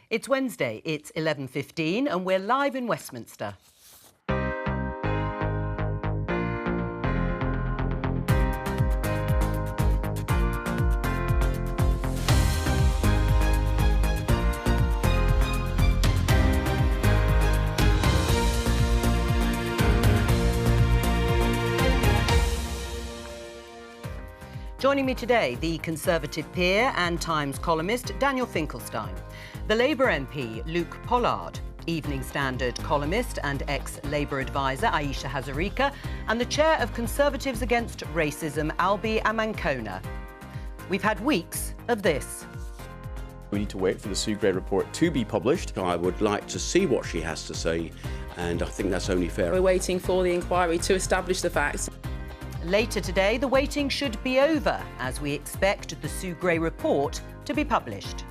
It's Wednesday, it's 11:15 and we're live in Westminster. Joining me today, the Conservative peer and Times columnist Daniel Finkelstein, the Labour MP Luke Pollard, Evening Standard columnist and ex-Labour advisor Aisha Hazarika, and the chair of Conservatives Against Racism, Albie Amankona. We've had weeks of this. We need to wait for the Sue Gray report to be published. I would like to see what she has to say, and I think that's only fair. We're waiting for the inquiry to establish the facts. Later today, the waiting should be over as we expect the Sue Gray report to be published.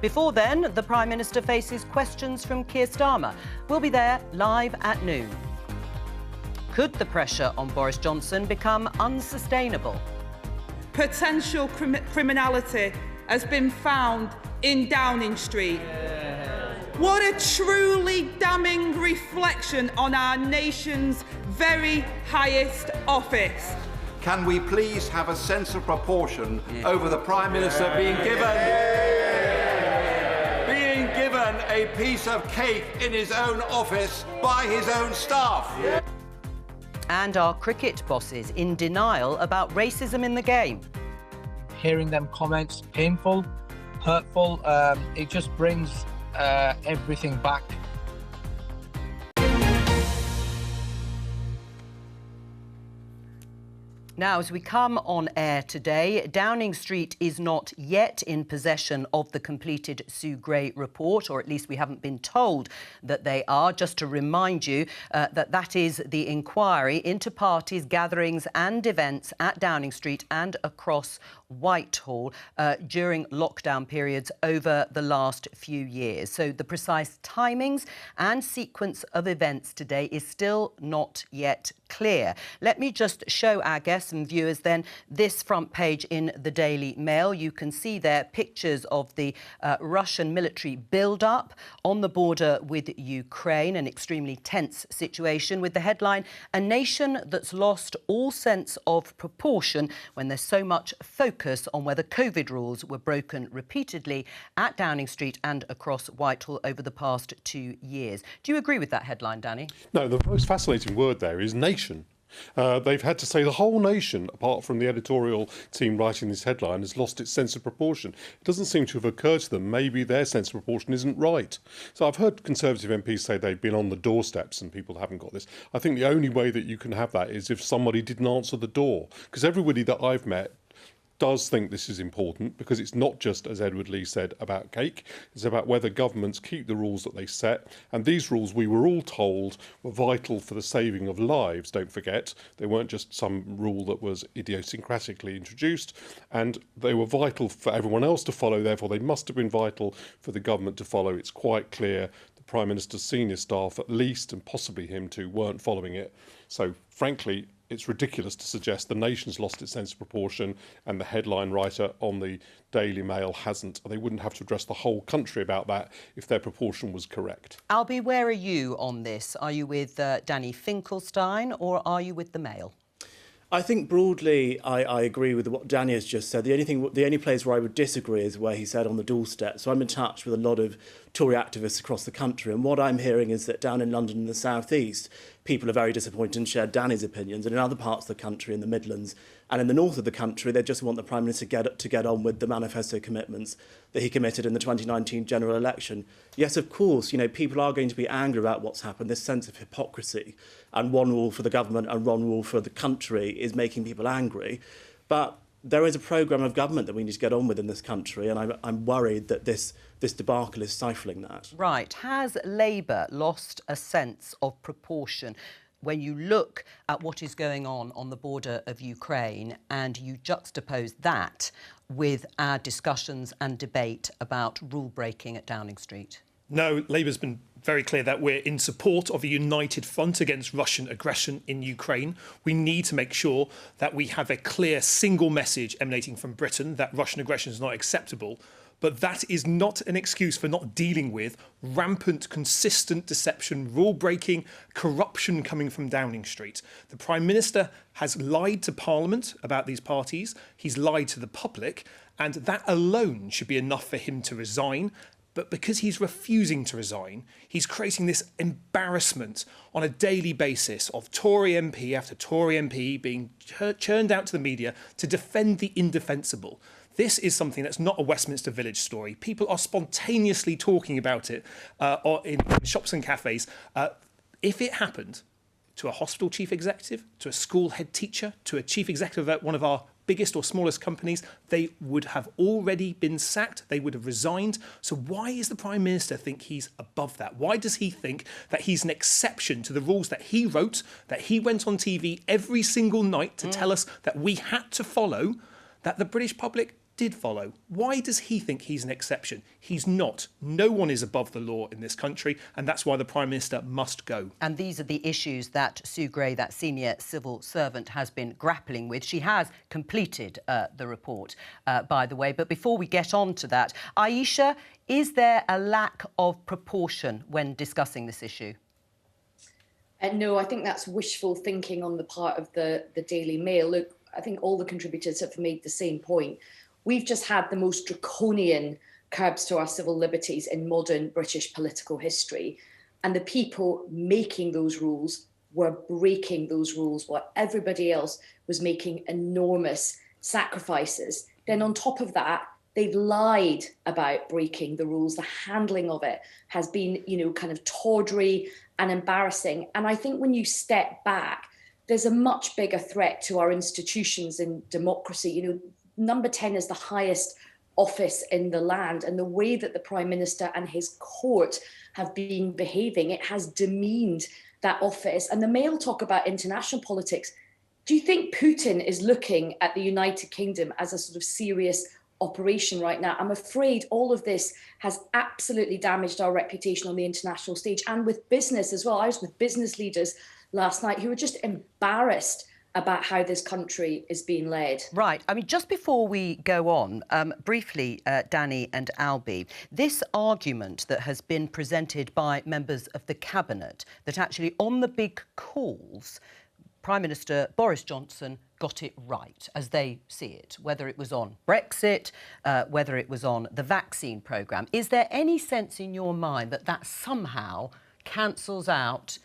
Before then, the Prime Minister faces questions from Keir Starmer. We'll be there live at noon. Could the pressure on Boris Johnson become unsustainable? Potential criminality has been found in Downing Street. What a truly damning reflection on our nation's very highest office. Can we please have a sense of proportion over the Prime Minister being given a piece of cake in his own office by his own staff? And our cricket bosses in denial about racism in the game. Hearing them comments, painful, hurtful, it just brings everything back. Now, as we come on air today, Downing Street is not yet in possession of the completed Sue Gray report, or at least we haven't been told that they are. Just to remind you that is the inquiry into parties, gatherings and events at Downing Street and across Whitehall during lockdown periods over the last few years. So the precise timings and sequence of events today is still not yet clear. Let me just show our guests and viewers then this front page in the Daily Mail. You can see there pictures of the Russian military build-up on the border with Ukraine, an extremely tense situation, with the headline, "A nation that's lost all sense of proportion when there's so much focus on whether COVID rules were broken repeatedly at Downing Street and across Whitehall over the past 2 years." Do you agree with that headline, Danny? No, the most fascinating word there is nation. They've had to say the whole nation, apart from the editorial team writing this headline, has lost its sense of proportion. It doesn't seem to have occurred to them maybe their sense of proportion isn't right. So I've heard Conservative MPs say they've been on the doorsteps and people haven't got this. I think the only way that you can have that is if somebody didn't answer the door. Because everybody that I've met does think this is important, because it's not just, as Edward Lee said, about cake. It's about whether governments keep the rules that they set. And these rules, we were all told, were vital for the saving of lives, don't forget. They weren't just some rule that was idiosyncratically introduced. And they were vital for everyone else to follow, therefore they must have been vital for the government to follow. It's quite clear the Prime Minister's senior staff, at least, and possibly him too, weren't following it. So, frankly, it's ridiculous to suggest the nation's lost its sense of proportion and the headline writer on the Daily Mail hasn't. They wouldn't have to address the whole country about that if their proportion was correct. Albie, where are you on this? Are you with Danny Finkelstein or are you with the Mail? I think broadly I agree with what Danny has just said. The only place where I would disagree is where he said on the doorstep. So I'm in touch with a lot of Tory activists across the country, and what I'm hearing is that down in London and the South East, people are very disappointed and share Danny's opinions, and in other parts of the country, in the Midlands and in the north of the country, they just want the Prime Minister to get on with the manifesto commitments that he committed in the 2019 general election. Yes, of course, people are going to be angry about what's happened, this sense of hypocrisy, and one rule for the government and one rule for the country is making people angry. But there is a programme of government that we need to get on with in this country, and I'm worried that this debacle is stifling that. Right. Has Labour lost a sense of proportion when you look at what is going on the border of Ukraine and you juxtapose that with our discussions and debate about rule breaking at Downing Street? No, Labour's been very clear that we're in support of a united front against Russian aggression in Ukraine. We need to make sure that we have a clear single message emanating from Britain that Russian aggression is not acceptable. But that is not an excuse for not dealing with rampant, consistent deception, rule-breaking, corruption coming from Downing Street. The Prime Minister has lied to Parliament about these parties. He's lied to the public. And that alone should be enough for him to resign. But because he's refusing to resign, he's creating this embarrassment on a daily basis of Tory MP after Tory MP being churned out to the media to defend the indefensible. This is something that's not a Westminster Village story. People are spontaneously talking about it in shops and cafes. If it happened to a hospital chief executive, to a school head teacher, to a chief executive at one of our biggest or smallest companies, they would have already been sacked. They would have resigned. So why is the Prime Minister think he's above that? Why does he think that he's an exception to the rules that he wrote, that he went on TV every single night to tell us that we had to follow, that the British public did follow? Why does he think he's an exception? He's not. No one is above the law in this country, and that's why the Prime Minister must go. And these are the issues that Sue Gray, that senior civil servant, has been grappling with. She has completed the report, by the way. But before we get on to that, Aisha, is there a lack of proportion when discussing this issue? No, I think that's wishful thinking on the part of the Daily Mail. Look, I think all the contributors have made the same point. We've just had the most draconian curbs to our civil liberties in modern British political history. And the people making those rules were breaking those rules while everybody else was making enormous sacrifices. Then on top of that, they've lied about breaking the rules. The handling of it has been, kind of tawdry and embarrassing. And I think when you step back, there's a much bigger threat to our institutions and democracy. Number 10 is the highest office in the land, and the way that the Prime Minister and his court have been behaving, it has demeaned that office. And the Mail talk about international politics. Do you think Putin is looking at the United Kingdom as a sort of serious operation right now? I'm afraid all of this has absolutely damaged our reputation on the international stage and with business as well. I was with business leaders last night who were just embarrassed about how this country is being led. Right. I mean, just before we go on, briefly, Danny and Albie, this argument that has been presented by members of the Cabinet, that actually on the big calls, Prime Minister Boris Johnson got it right, as they see it, whether it was on Brexit, whether it was on the vaccine programme. Is there any sense in your mind that that somehow cancels out?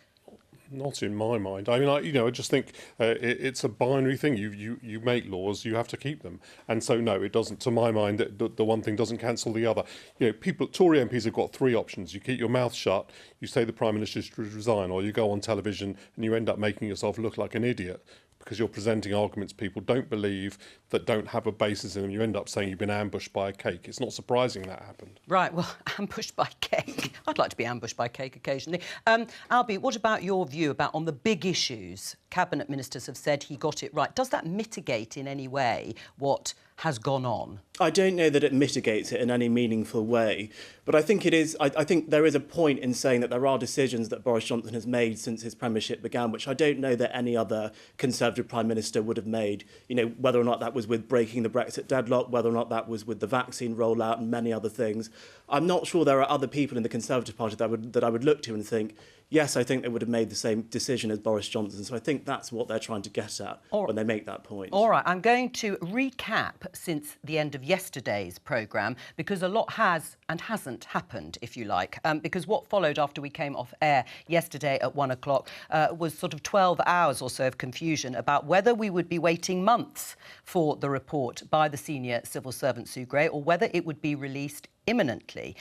Not in my mind. I mean, I just think it's a binary thing. You make laws, you have to keep them, and so no, it doesn't. To my mind, the one thing doesn't cancel the other. Tory MPs have got three options: you keep your mouth shut, you say the Prime Minister should resign, or you go on television and you end up making yourself look like an idiot because you're presenting arguments people don't believe, that don't have a basis in them. You end up saying you've been ambushed by a cake. It's not surprising that happened. Right, well, ambushed by cake. I'd like to be ambushed by cake occasionally. Albie, what about your view about on the big issues? Cabinet ministers have said he got it right. Does that mitigate in any way what has gone on? I don't know that it mitigates it in any meaningful way, but I think it is. I think there is a point in saying that there are decisions that Boris Johnson has made since his premiership began, which I don't know that any other Conservative Prime Minister would have made. Whether or not that was with breaking the Brexit deadlock, whether or not that was with the vaccine rollout and many other things. I'm not sure there are other people in the Conservative Party that I would look to and think, yes, I think they would have made the same decision as Boris Johnson. So I think that's what they're trying to get at when they make that point. All right, I'm going to recap since the end of yesterday's programme, because a lot has and hasn't happened, if you like. Because what followed after we came off air yesterday at 1 o'clock was sort of 12 hours or so of confusion about whether we would be waiting months for the report by the senior civil servant Sue Gray, or whether it would be released imminently,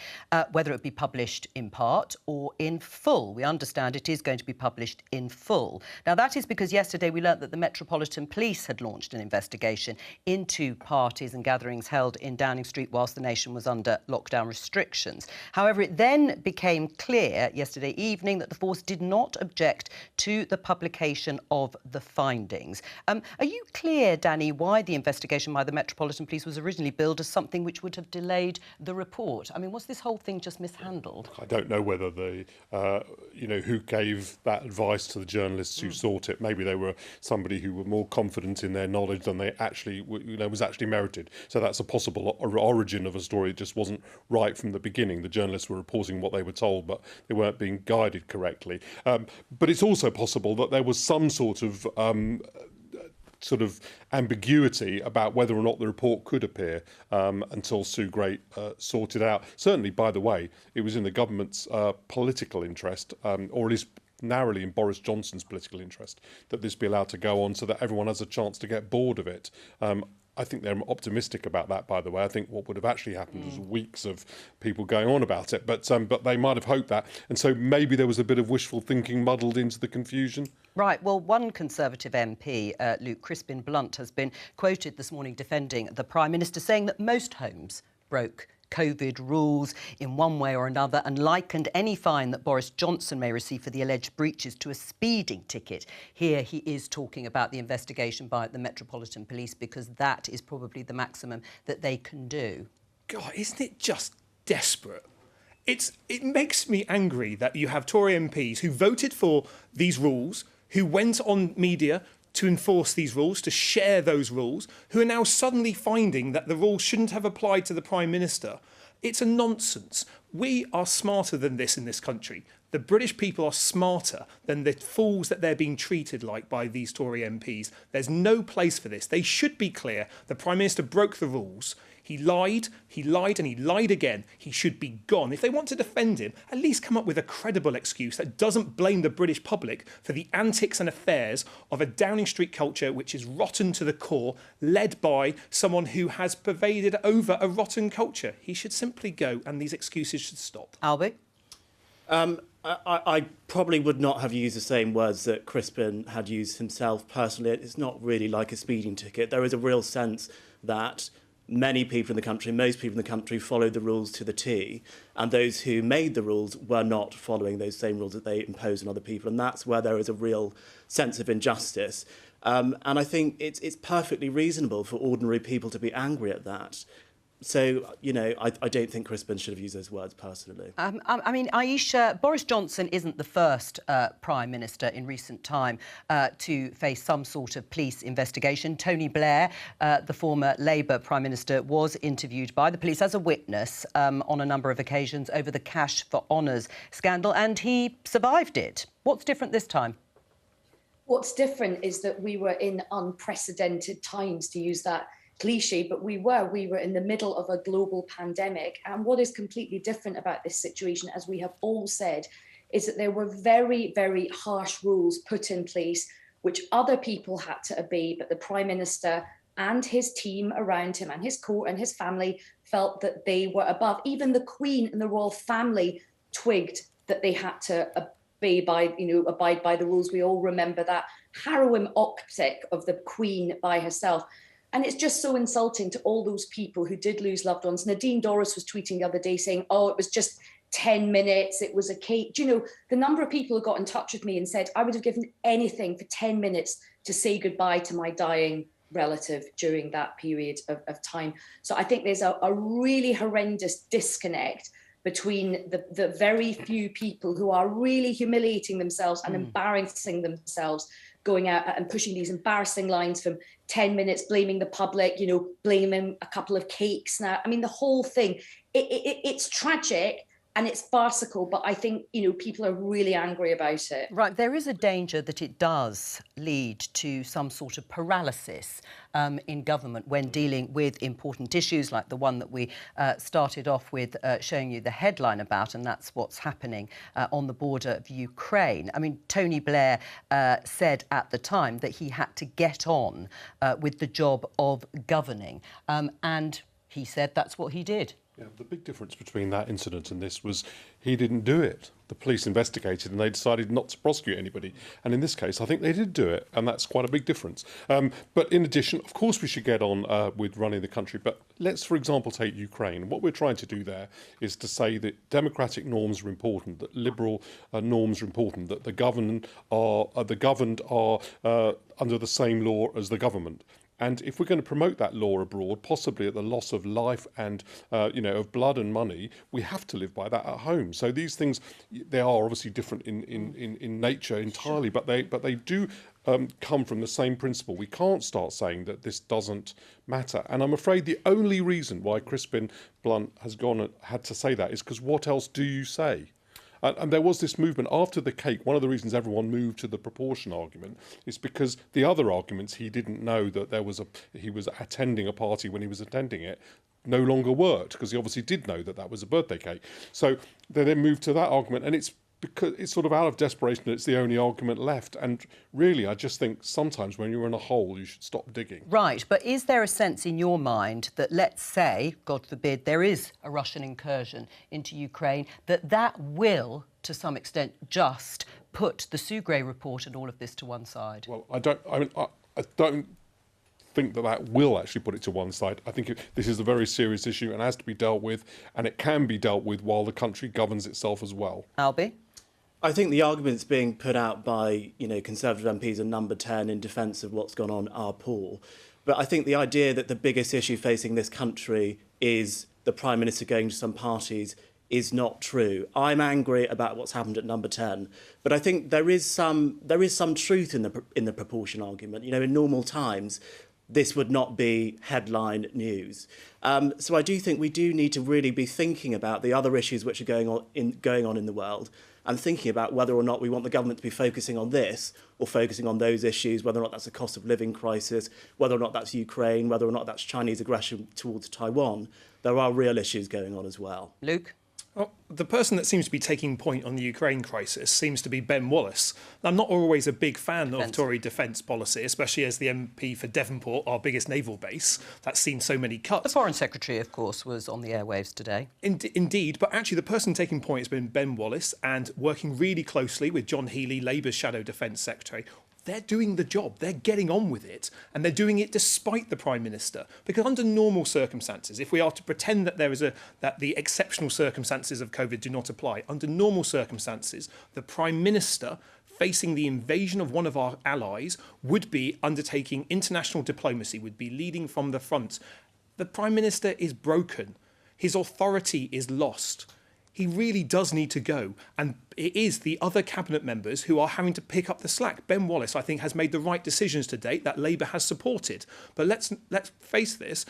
whether it be published in part or in full. We understand it is going to be published in full. Now, that is because yesterday we learnt that the Metropolitan Police had launched an investigation into parties and gatherings held in Downing Street whilst the nation was under lockdown restrictions. However, it then became clear yesterday evening that the force did not object to the publication of the findings. Are you clear, Danny, why the investigation by the Metropolitan Police was originally billed as something which would have delayed the report report? I mean, was this whole thing just mishandled? I don't know whether who gave that advice to the journalists who sought it. Maybe they were somebody who were more confident in their knowledge than they actually, was actually merited. So that's a possible origin of a story. It just wasn't right from the beginning. The journalists were reporting what they were told, but they weren't being guided correctly. But it's also possible that there was some sort of ambiguity about whether or not the report could appear until Sue Gray sorted out. Certainly, by the way, it was in the government's political interest, or at least narrowly in Boris Johnson's political interest, that this be allowed to go on so that everyone has a chance to get bored of it. I think they're optimistic about that, by the way. I think what would have actually happened was weeks of people going on about it, but they might have hoped that. And so maybe there was a bit of wishful thinking muddled into the confusion. Right. Well, one Conservative MP, Luke Crispin-Blunt, has been quoted this morning defending the Prime Minister, saying that most homes broke COVID rules in one way or another, and likened any fine that Boris Johnson may receive for the alleged breaches to a speeding ticket. Here he is talking about the investigation by the Metropolitan Police, because that is probably the maximum that they can do. God, isn't it just desperate? It makes me angry that you have Tory MPs who voted for these rules, who went on media to enforce these rules, to share those rules, who are now suddenly finding that the rules shouldn't have applied to the Prime Minister. It's a nonsense. We are smarter than this in this country. The British people are smarter than the fools that they're being treated like by these Tory MPs. There's no place for this. They should be clear. The Prime Minister broke the rules. He lied, and he lied again. He should be gone. If they want to defend him, at least come up with a credible excuse that doesn't blame the British public for the antics and affairs of a Downing Street culture which is rotten to the core, led by someone who has pervaded over a rotten culture. He should simply go, and these excuses should stop. Albie? I probably would not have used the same words that Crispin had used himself personally. It's not really like a speeding ticket. There is a real sense that many people in the country, most people in the country, followed the rules to the T, and those who made the rules were not following those same rules that they imposed on other people, and that's where there is a real sense of injustice. And I think it's perfectly reasonable for ordinary people to be angry at that. So, I don't think Crispin should have used those words personally. I mean, Aisha, Boris Johnson isn't the first Prime Minister in recent time to face some sort of police investigation. Tony Blair, the former Labour Prime Minister, was interviewed by the police as a witness on a number of occasions over the Cash for Honours scandal, and he survived it. What's different this time? What's different is that we were in unprecedented times, to use that cliche, but we were in the middle of a global pandemic. And what is completely different about this situation, as we have all said, is that there were very, very harsh rules put in place which other people had to obey, but the Prime Minister and his team around him and his court and his family felt that they were above. Even the Queen and the royal family twigged that they had to abide by the rules. We all remember that harrowing optic of the Queen by herself. And it's just so insulting to all those people who did lose loved ones. Nadine Dorris was tweeting the other day saying, it was just 10 minutes, it was a cake. Do you know, the number of people who got in touch with me and said, I would have given anything for 10 minutes to say goodbye to my dying relative during that period of time. So I think there's a really horrendous disconnect between the very few people who are really humiliating themselves and embarrassing themselves, going out and pushing these embarrassing lines from 10 minutes, blaming the public, blaming a couple of cakes now. I mean, the whole thing, it's tragic and it's farcical, but I think, people are really angry about it. Right, there is a danger that it does lead to some sort of paralysis in government when dealing with important issues like the one that we started off with showing you the headline about, and that's what's happening on the border of Ukraine. I mean, Tony Blair said at the time that he had to get on with the job of governing, and he said that's what he did. Yeah, the big difference between that incident and this was he didn't do it. The police investigated and they decided not to prosecute anybody. And in this case, I think they did do it, and that's quite a big difference. But in addition, of course, we should get on with running the country. But let's, for example, take Ukraine. What we're trying to do there is to say that democratic norms are important, that liberal norms are important, that the governed are under the same law as the government. And if we're going to promote that law abroad, possibly at the loss of life and, of blood and money, we have to live by that at home. So these things, they are obviously different in nature entirely, but they do come from the same principle. We can't start saying that this doesn't matter. And I'm afraid the only reason why Crispin Blunt has had to say that is because what else do you say? And there was this movement after the cake. One of the reasons everyone moved to the proportion argument is because the other arguments, he didn't know that he was attending a party when he was attending it, no longer worked, because he obviously did know that was a birthday cake. So they then moved to that argument, and it's because it's sort of out of desperation that it's the only argument left. And really, I just think sometimes when you're in a hole, you should stop digging. Right, but is there a sense in your mind that, let's say, God forbid, there is a Russian incursion into Ukraine, that will, to some extent, just put the Sugray report and all of this to one side? Well, I don't think that will actually put it to one side. I think this is a very serious issue and has to be dealt with, and it can be dealt with while the country governs itself as well. Albie? I think the arguments being put out by, Conservative MPs and Number 10 in defence of what's gone on are poor. But I think the idea that the biggest issue facing this country is the Prime Minister going to some parties is not true. I'm angry about what's happened at Number 10, but I think there is some truth in the proportion argument. In normal times, this would not be headline news. So I do think we do need to really be thinking about the other issues which are going on in the world, and thinking about whether or not we want the government to be focusing on this or focusing on those issues, whether or not that's a cost of living crisis, whether or not that's Ukraine, whether or not that's Chinese aggression towards Taiwan. There are real issues going on as well. Luke? Well, the person that seems to be taking point on the Ukraine crisis seems to be Ben Wallace. I'm not always a big fan of Tory defence policy, especially as the MP for Devonport, our biggest naval base, that's seen so many cuts. The Foreign Secretary, of course, was on the airwaves today. Indeed, but actually the person taking point has been Ben Wallace, and working really closely with John Healey, Labour's Shadow Defence Secretary. They're doing the job, they're getting on with it, and they're doing it despite the Prime Minister. Because under normal circumstances, if we are to pretend that that the exceptional circumstances of COVID do not apply, under normal circumstances, the Prime Minister, facing the invasion of one of our allies, would be undertaking international diplomacy, would be leading from the front. The Prime Minister is broken. His authority is lost. He really does need to go. And it is the other cabinet members who are having to pick up the slack. Ben Wallace, I think, has made the right decisions to date that Labour has supported. But let's face this,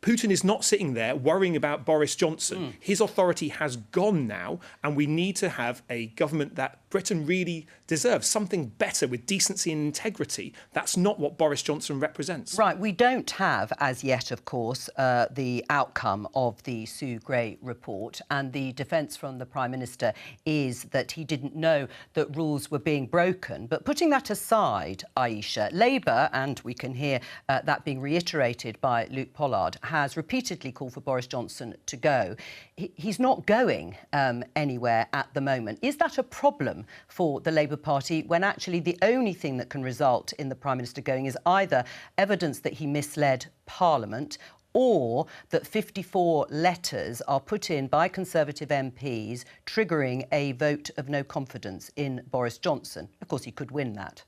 Putin is not sitting there worrying about Boris Johnson. His authority has gone now, and we need to have a government that Britain really deserves, something better with decency and integrity. That's not what Boris Johnson represents. Right, we don't have as yet, of course, the outcome of the Sue Gray report, and the defence from the Prime Minister is that he didn't know that rules were being broken. But putting that aside, Aisha, Labour, and we can hear that being reiterated by Luke Pollard, has repeatedly called for Boris Johnson to go. He's not going anywhere at the moment. Is that a problem for the Labour Party when actually the only thing that can result in the Prime Minister going is either evidence that he misled Parliament or that 54 letters are put in by Conservative MPs triggering a vote of no confidence in Boris Johnson? Of course, he could win that.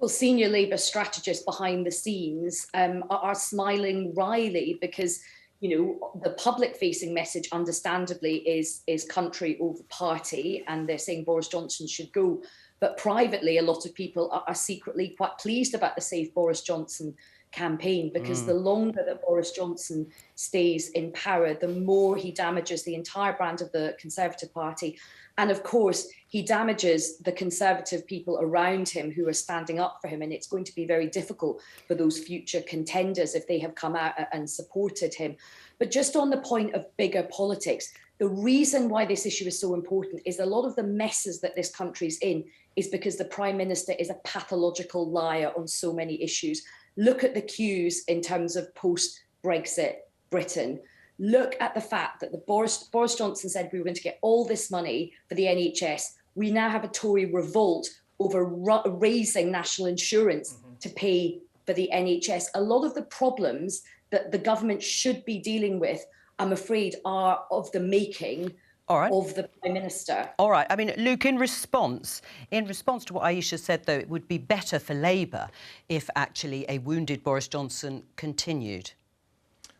Well, senior Labour strategists behind the scenes are smiling wryly because, the public-facing message, understandably, is country over party, and they're saying Boris Johnson should go. But privately, a lot of people are secretly quite pleased about the Save Boris Johnson campaign, because the longer that Boris Johnson stays in power, the more he damages the entire brand of the Conservative Party. And of course, he damages the Conservative people around him who are standing up for him. And it's going to be very difficult for those future contenders if they have come out and supported him. But just on the point of bigger politics, the reason why this issue is so important is a lot of the messes that this country's in is because the Prime Minister is a pathological liar on so many issues. Look at the queues in terms of post-Brexit Britain. Look at the fact that Boris Johnson said we were going to get all this money for the NHS. We now have a Tory revolt over raising national insurance to pay for the NHS. A lot of the problems that the government should be dealing with, I'm afraid, are of the making of the Prime Minister. All right. I mean, Luke, in response to what Aisha said, though, it would be better for Labour if actually a wounded Boris Johnson continued.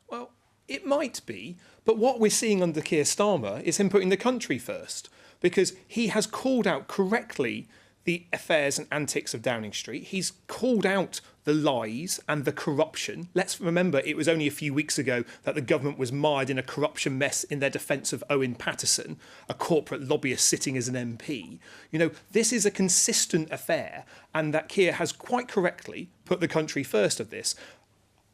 Well, it might be, but what we're seeing under Keir Starmer is him putting the country first, because he has called out correctly the affairs and antics of Downing Street. He's called out the lies and the corruption. Let's remember, it was only a few weeks ago that the government was mired in a corruption mess in their defence of Owen Paterson, a corporate lobbyist sitting as an MP. You know, this is a consistent affair, and that Keir has quite correctly put the country first of this.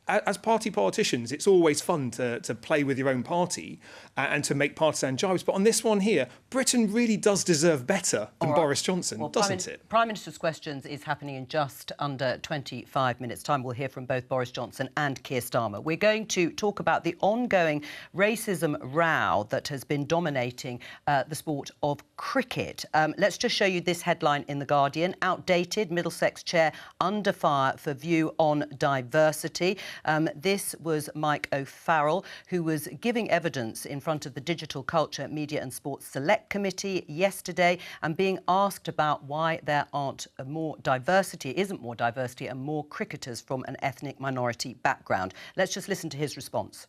As party politicians, it's always fun to play with your own party and to make partisan jibes. But on this one here, Britain really does deserve better than Boris Johnson, doesn't it? Prime Minister's Questions is happening in just under 25 minutes' time. We'll hear from both Boris Johnson and Keir Starmer. We're going to talk about the ongoing racism row that has been dominating the sport of cricket. Let's just show you this headline in The Guardian. Outdated, Middlesex chair under fire for view on diversity. This was Mike O'Farrell, who was giving evidence in front of the Digital Culture, Media and Sports Select Committee yesterday and being asked about why there isn't more diversity and more cricketers from an ethnic minority background. Let's just listen to his response.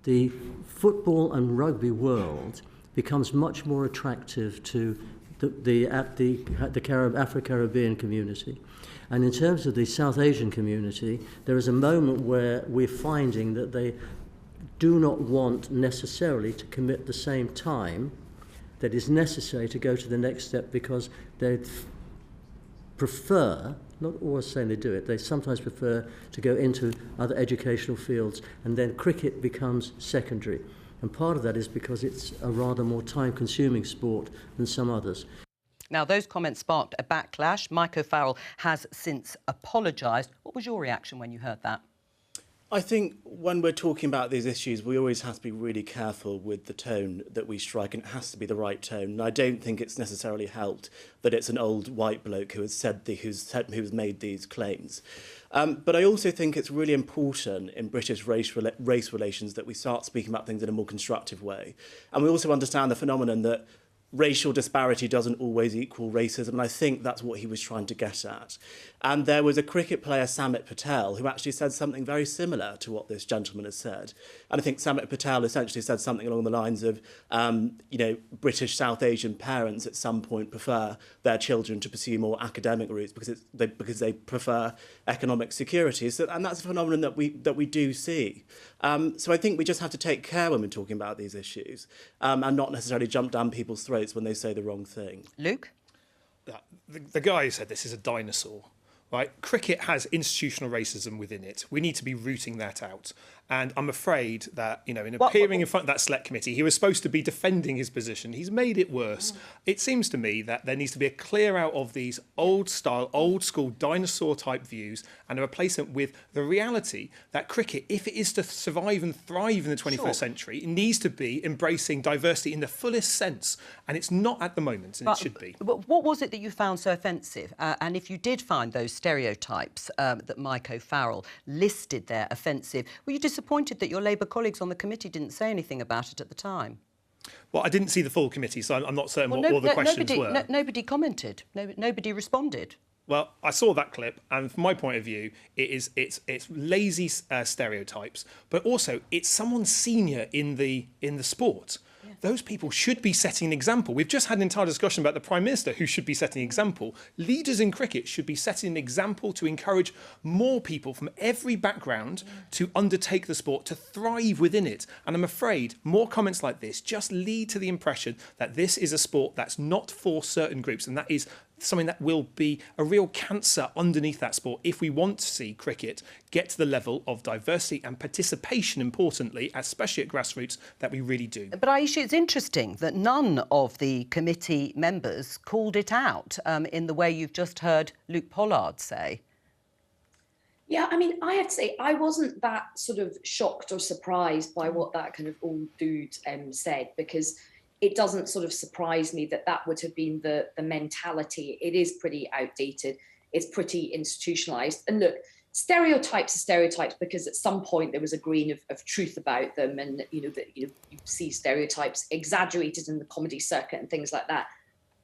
The football and rugby world becomes much more attractive to the Afro-Caribbean community. And in terms of the South Asian community, there is a moment where we're finding that they do not want necessarily to commit the same time that is necessary to go to the next step, because they prefer, not always saying they do it, they sometimes prefer to go into other educational fields, and then cricket becomes secondary. And part of that is because it's a rather more time-consuming sport than some others. Now, those comments sparked a backlash. Mike O'Farrell has since apologised. What was your reaction when you heard that? I think when we're talking about these issues, we always have to be really careful with the tone that we strike, and it has to be the right tone. And I don't think it's necessarily helped that it's an old white bloke who has who's made these claims. But I also think it's really important in British race relations that we start speaking about things in a more constructive way. And we also understand the phenomenon that racial disparity doesn't always equal racism, and I think that's what he was trying to get at. And there was a cricket player, Samit Patel, who actually said something very similar to what this gentleman has said. And I think Samit Patel essentially said something along the lines of, British South Asian parents at some point prefer their children to pursue more academic routes because they prefer economic security. So, and that's a phenomenon that we do see. So I think we just have to take care when we're talking about these issues and not necessarily jump down people's throats when they say the wrong thing. Luke? The guy who said this is a dinosaur. Right? Cricket has institutional racism within it. We need to be rooting that out. And I'm afraid that, in appearing in front of that select committee, he was supposed to be defending his position. He's made it worse. It seems to me that there needs to be a clear out of these old school dinosaur type views and a replacement with the reality that cricket, if it is to survive and thrive in the 21st century, it needs to be embracing diversity in the fullest sense. And it's not at the moment, and it should be. But what was it that you found so offensive? And if you did find those stereotypes that Mike O'Farrell listed there offensive, were you disappointed that your Labour colleagues on the committee didn't say anything about it at the time? Well, I didn't see the full committee, so I'm not certain what all the questions were. Nobody commented. Nobody responded. Well, I saw that clip, and from my point of view, it's lazy stereotypes, but also it's someone senior in the sport. Those people should be setting an example. We've just had an entire discussion about the Prime Minister who should be setting an example. Leaders in cricket should be setting an example to encourage more people from every background to undertake the sport, to thrive within it. And I'm afraid more comments like this just lead to the impression that this is a sport that's not for certain groups, and that is something that will be a real cancer underneath that sport if we want to see cricket get to the level of diversity and participation, importantly, especially at grassroots, that we really do. But Aisha, it's interesting that none of the committee members called it out in the way you've just heard Luke Pollard say. Yeah, I mean, I have to say, I wasn't that sort of shocked or surprised by what that kind of old dude said, because it doesn't sort of surprise me that that would have been the mentality. It is pretty outdated. It's pretty institutionalized. And look, stereotypes are stereotypes because at some point there was a grain of truth about them, and you see stereotypes exaggerated in the comedy circuit and things like that.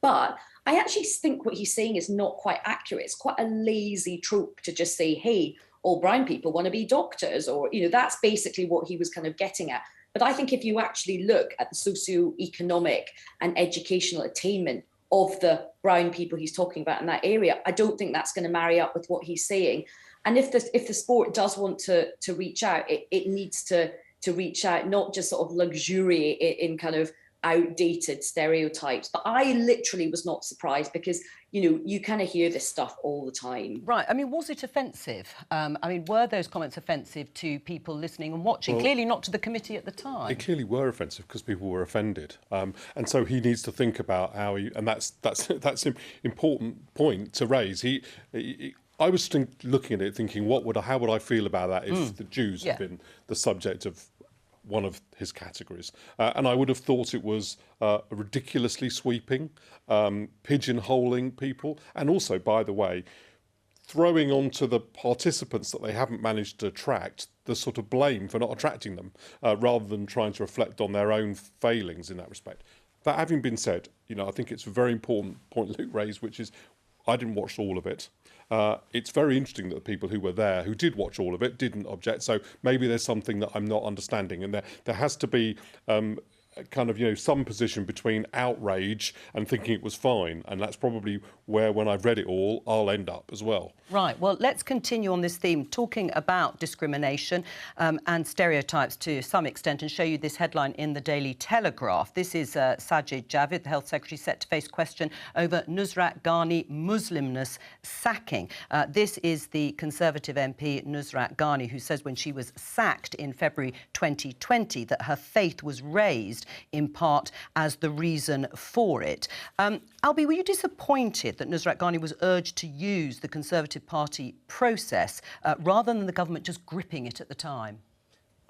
But I actually think what he's saying is not quite accurate. It's quite a lazy trope to just say, hey, all brown people want to be doctors, or that's basically what he was kind of getting at. But I think if you actually look at the socio-economic and educational attainment of the brown people he's talking about in that area, I don't think that's going to marry up with what he's saying. And if the sport does want to reach out, it needs to reach out, not just sort of luxuriate in kind of outdated stereotypes. But I literally was not surprised because, you kind of hear this stuff all the time. Right. I mean, was it offensive? Were those comments offensive to people listening and watching? Well, clearly not to the committee at the time. They clearly were offensive because people were offended. And so he needs to think about how he... And that's an important point to raise. I was looking at it thinking, how would I feel about that if the Jews had been the subject of one of his categories? And I would have thought it was ridiculously sweeping, pigeonholing people, and also, by the way, throwing onto the participants that they haven't managed to attract the sort of blame for not attracting them, rather than trying to reflect on their own failings in that respect. That having been said, I think it's a very important point Luke raised, which is I didn't watch all of it. It's very interesting that the people who were there, who did watch all of it, didn't object. So maybe there's something that I'm not understanding, and there has to be kind of some position between outrage and thinking it was fine, and that's probably where, when I've read it all, I'll end up as well. Right. Well, let's continue on this theme, talking about discrimination and stereotypes to some extent, and show you this headline in the Daily Telegraph. This is Sajid Javid, the Health Secretary, set to face question over Nusrat Ghani Muslimness sacking. This is the Conservative MP Nusrat Ghani, who says when she was sacked in February 2020 that her faith was raised in part as the reason for it. Albie, were you disappointed that Nusrat Ghani was urged to use the Conservative Party process rather than the government just gripping it at the time?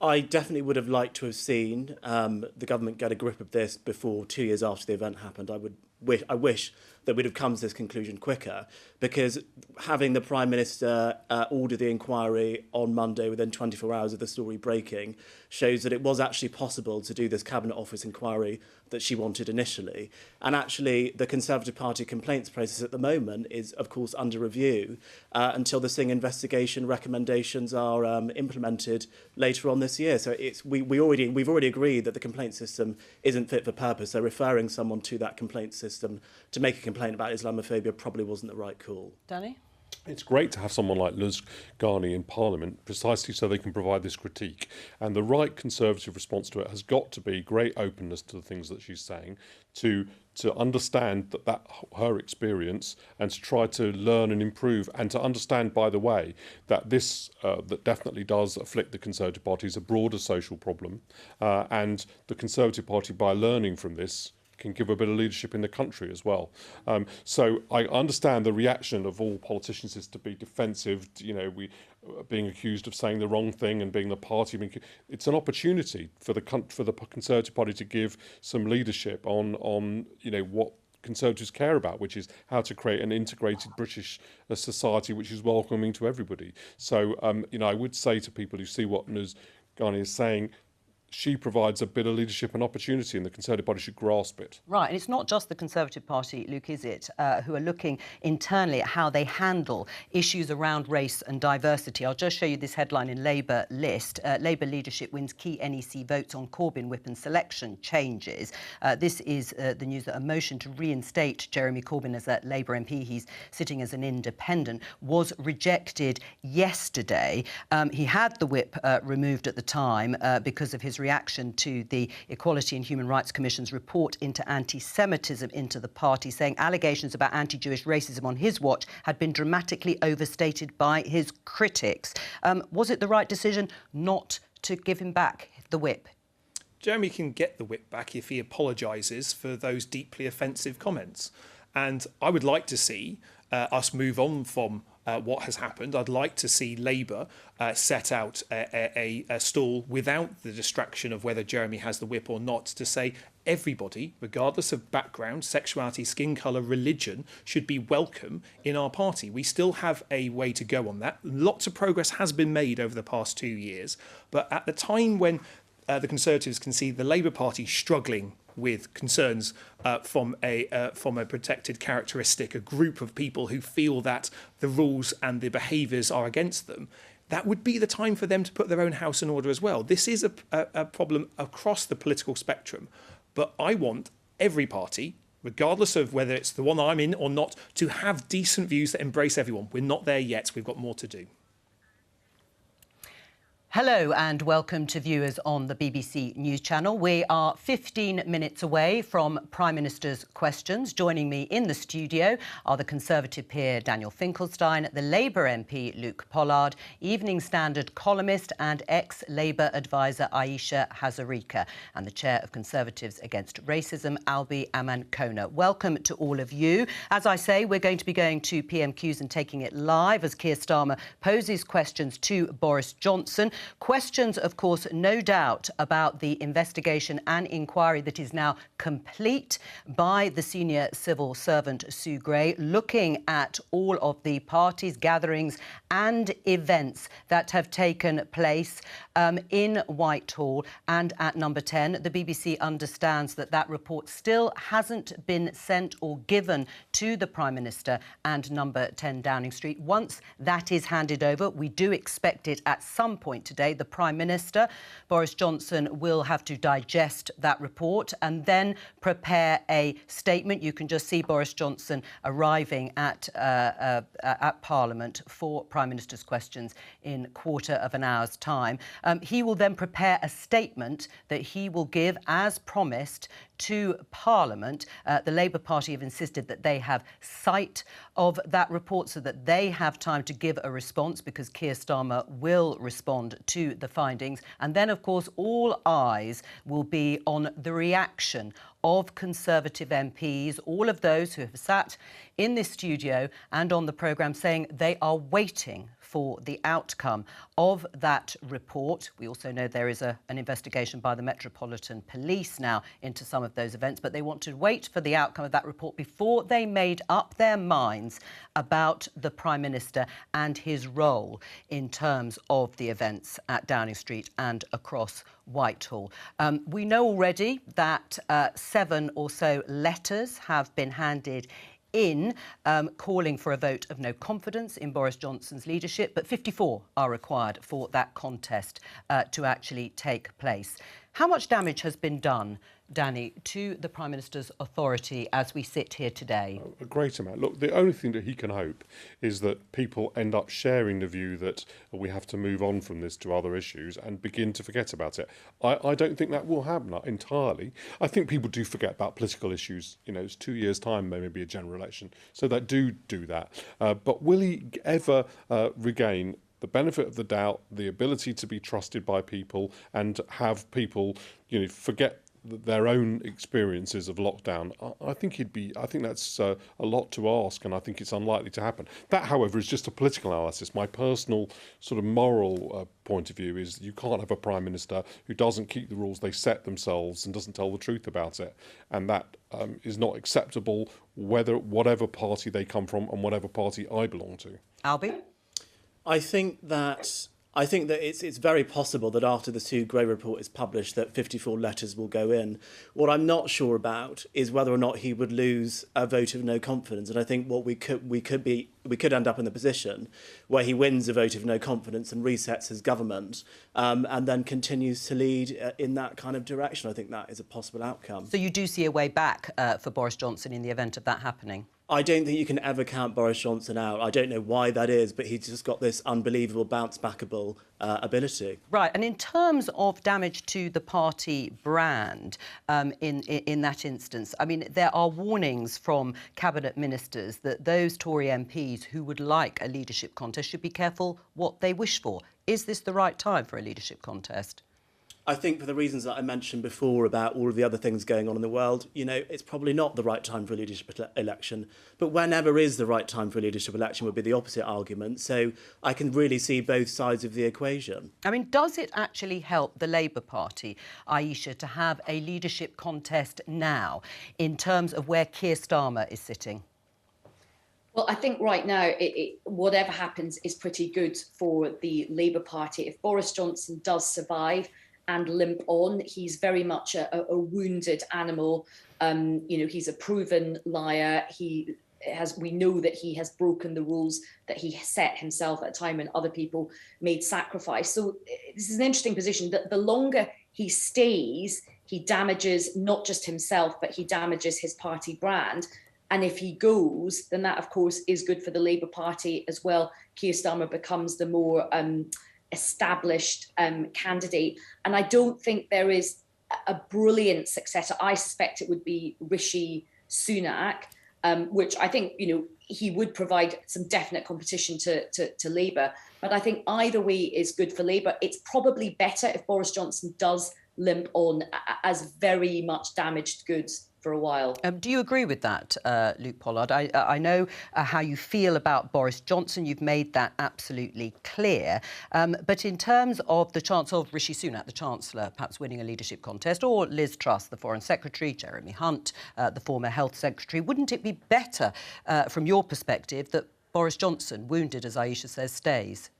I definitely would have liked to have seen the government get a grip of this before 2 years after the event happened. I wish that we'd have come to this conclusion quicker, because having the Prime Minister order the inquiry on Monday within 24 hours of the story breaking shows that it was actually possible to do this Cabinet Office inquiry that she wanted initially. And actually, the Conservative Party complaints process at the moment is, of course, under review until the Singh investigation recommendations are implemented later on this year. So we've already agreed that the complaint system isn't fit for purpose. So referring someone to that complaint system to make a complaint about Islamophobia probably wasn't the right call. Danny? It's great to have someone like Luz Ghani in Parliament, precisely so they can provide this critique. And the right Conservative response to it has got to be great openness to the things that she's saying, to understand that her experience, and to try to learn and improve, and to understand, by the way, that this that definitely does afflict the Conservative Party is a broader social problem, and the Conservative Party, by learning from this, can give a bit of leadership in the country as well. So I understand the reaction of all politicians is to be defensive, we being accused of saying the wrong thing and being the party. It's an opportunity for the Conservative Party to give some leadership on what Conservatives care about, which is how to create an integrated British society which is welcoming to everybody. So, I would say to people who see what Nuz Ghani is saying, she provides a bit of leadership and opportunity, and the Conservative Party should grasp it. Right, and it's not just the Conservative Party, Luke, is it, who are looking internally at how they handle issues around race and diversity. I'll just show you this headline in Labour list. Labour leadership wins key NEC votes on Corbyn whip and selection changes. This is the news that a motion to reinstate Jeremy Corbyn as a Labour MP, he's sitting as an independent, was rejected yesterday. He had the whip removed at the time because of his reaction to the Equality and Human Rights Commission's report into anti-Semitism into the party, saying allegations about anti-Jewish racism on his watch had been dramatically overstated by his critics. Was it the right decision not to give him back the whip? Jeremy can get the whip back if he apologises for those deeply offensive comments. And I would like to see us move on from what has happened. I'd like to see Labour set out a stall without the distraction of whether Jeremy has the whip or not, to say everybody, regardless of background, sexuality, skin colour, religion, should be welcome in our party. We still have a way to go on that. Lots of progress has been made over the past 2 years, but at the time when the Conservatives can see the Labour Party struggling with concerns from a protected characteristic, a group of people who feel that the rules and the behaviours are against them, that would be the time for them to put their own house in order as well. This is a problem across the political spectrum, but I want every party, regardless of whether it's the one I'm in or not, to have decent views that embrace everyone. We're not there yet. We've got more to do. Hello and welcome to viewers on the BBC News Channel. We are 15 minutes away from Prime Minister's questions. Joining me in the studio are the Conservative peer Daniel Finkelstein, the Labour MP Luke Pollard, Evening Standard columnist and ex-Labour advisor Aisha Hazarika, and the chair of Conservatives Against Racism, Albi Amankona. Welcome to all of you. As I say, we're going to be going to PMQs and taking it live as Keir Starmer poses questions to Boris Johnson. Questions, of course, no doubt, about the investigation and inquiry that is now complete by the senior civil servant Sue Gray, looking at all of the parties, gatherings and events that have taken place in Whitehall and at Number 10. The BBC understands that that report still hasn't been sent or given to the Prime Minister and Number 10 Downing Street. Once that is handed over, we do expect it at some point today. The Prime Minister, Boris Johnson, will have to digest that report and then prepare a statement. You can just see Boris Johnson arriving at Parliament for Prime Minister's questions in quarter of an hour's time. He will then prepare a statement that he will give, as promised, to Parliament. The Labour Party have insisted that they have sight of that report so that they have time to give a response, because Keir Starmer will respond to the findings. And then, of course, all eyes will be on the reaction of Conservative MPs, all of those who have sat in this studio and on the programme saying they are waiting for the outcome of that report. We also know there is an investigation by the Metropolitan Police now into some of those events, but they want to wait for the outcome of that report before they made up their minds about the Prime Minister and his role in terms of the events at Downing Street and across Whitehall. We know already that 7 or so letters have been handed in calling for a vote of no confidence in Boris Johnson's leadership, but 54 are required for that contest to actually take place. How much damage has been done, Danny, to the Prime Minister's authority as we sit here today? A great amount. Look, the only thing that he can hope is that people end up sharing the view that we have to move on from this to other issues and begin to forget about it. I don't think that will happen entirely. I think people do forget about political issues. You know, it's 2 years' time, there may be a general election, so they do that. But will he ever regain the benefit of the doubt, the ability to be trusted by people, and have people, you know, forget their own experiences of lockdown? I think that's a lot to ask, and I think it's unlikely to happen. That, however, is just a political analysis. My personal sort of moral point of view is you can't have a Prime Minister who doesn't keep the rules they set themselves and doesn't tell the truth about it, and that is not acceptable, whatever party they come from and whatever party I belong to. Albi? I think that it's very possible that after the Sue Gray report is published that 54 letters will go in. What I'm not sure about is whether or not he would lose a vote of no confidence. And I think what we could end up in the position where he wins a vote of no confidence and resets his government and then continues to lead in that kind of direction. I think that is a possible outcome. So you do see a way back for Boris Johnson in the event of that happening? I don't think you can ever count Boris Johnson out. I don't know why that is, but he's just got this unbelievable bounce-backable ability. Right, and in terms of damage to the party brand in that instance, I mean, there are warnings from cabinet ministers that those Tory MPs who would like a leadership contest should be careful what they wish for. Is this the right time for a leadership contest? I think for the reasons that I mentioned before about all of the other things going on in the world, you know, it's probably not the right time for a leadership election. But whenever is the right time for a leadership election would be the opposite argument. So I can really see both sides of the equation. I mean, does it actually help the Labour Party, Aisha, to have a leadership contest now in terms of where Keir Starmer is sitting? Well, I think right now, whatever happens is pretty good for the Labour Party. If Boris Johnson does survive and limp on, he's very much a wounded animal. You know, he's a proven liar. We know that he has broken the rules that he set himself at a time when other people made sacrifice. So this is an interesting position that the longer he stays, he damages not just himself, but he damages his party brand. And if he goes, then that, of course, is good for the Labour Party as well. Keir Starmer becomes the more established candidate. And I don't think there is a brilliant successor. I suspect it would be Rishi Sunak, which I think, you know, he would provide some definite competition to Labour. But I think either way is good for Labour. It's probably better if Boris Johnson does limp on as very much damaged goods for a while. Do you agree with that, Luke Pollard? I know how you feel about Boris Johnson. You've made that absolutely clear. But in terms of the chance of Rishi Sunak, the Chancellor, perhaps winning a leadership contest, or Liz Truss, the Foreign Secretary, Jeremy Hunt, the former Health Secretary, wouldn't it be better, from your perspective, that Boris Johnson, wounded, as Aisha says, stays?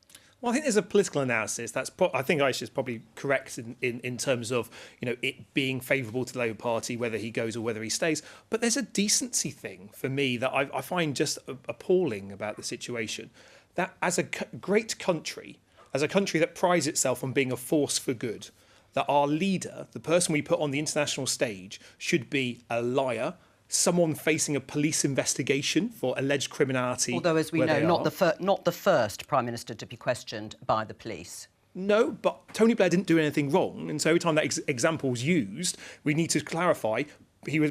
Well, I think there's a political analysis. I think Aisha's probably correct in terms of, you know, it being favourable to the Labour Party, whether he goes or whether he stays. But there's a decency thing for me that I find just appalling about the situation. That as a great country, as a country that prides itself on being a force for good, that our leader, the person we put on the international stage, should be a liar, someone facing a police investigation for alleged criminality. Although, as we know, not the first Prime Minister to be questioned by the police. No, but Tony Blair didn't do anything wrong. And so every time that example is used, we need to clarify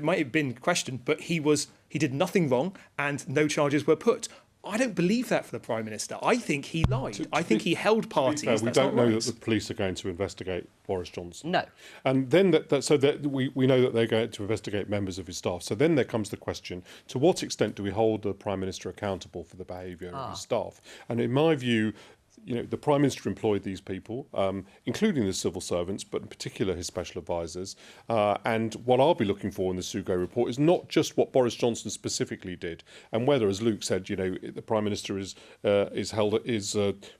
might have been questioned, but he did nothing wrong and no charges were put. I don't believe that for the Prime Minister. I think he lied. I think he held parties. Fair, we don't know that the police are going to investigate Boris Johnson. No. And then we know that they're going to investigate members of his staff. So then there comes the question, to what extent do we hold the Prime Minister accountable for the behaviour of his staff? And in my view, you know, the Prime Minister employed these people, including the civil servants, but in particular his special advisors. And what I'll be looking for in the Sugro report is not just what Boris Johnson specifically did, and whether, as Luke said, you know, the Prime Minister is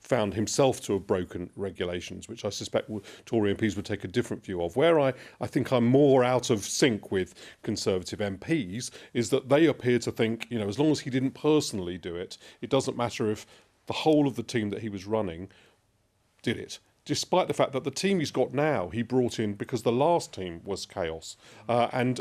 found himself to have broken regulations, which I suspect Tory MPs would take a different view of. Where I think I'm more out of sync with Conservative MPs is that they appear to think, you know, as long as he didn't personally do it, it doesn't matter if the whole of the team that he was running did it, despite the fact that the team he's got now he brought in because the last team was chaos. And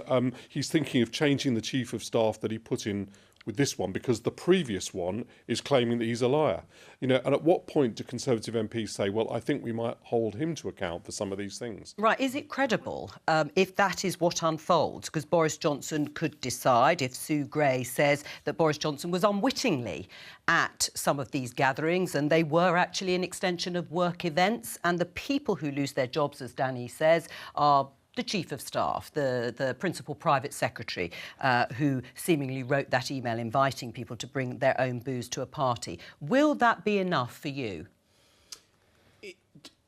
he's thinking of changing the chief of staff that he put in with this one because the previous one is claiming that he's a liar. You know, and at what point do Conservative MPs say, well, I think we might hold him to account for some of these things? Right, is it credible if that is what unfolds? Because Boris Johnson could decide, if Sue Gray says that Boris Johnson was unwittingly at some of these gatherings and they were actually an extension of work events, and the people who lose their jobs, as Danny says, are the Chief of Staff, the Principal Private Secretary, who seemingly wrote that email inviting people to bring their own booze to a party. Will that be enough for you?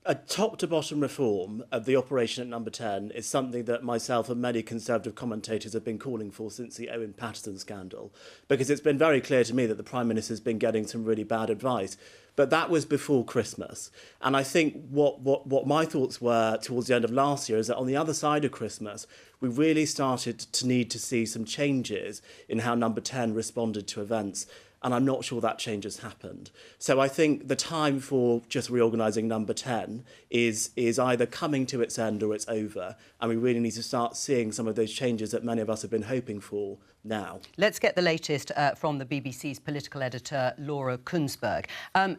A top-to-bottom reform of the operation at Number 10 is something that myself and many Conservative commentators have been calling for since the Owen Paterson scandal, because it's been very clear to me that the Prime Minister's been getting some really bad advice. But that was before Christmas. And I think what my thoughts were towards the end of last year is that on the other side of Christmas, we really started to need to see some changes in how Number 10 responded to events. And I'm not sure that change has happened. So I think the time for just reorganising Number 10 is either coming to its end or it's over. And we really need to start seeing some of those changes that many of us have been hoping for now. Let's get the latest from the BBC's political editor, Laura Kuenssberg.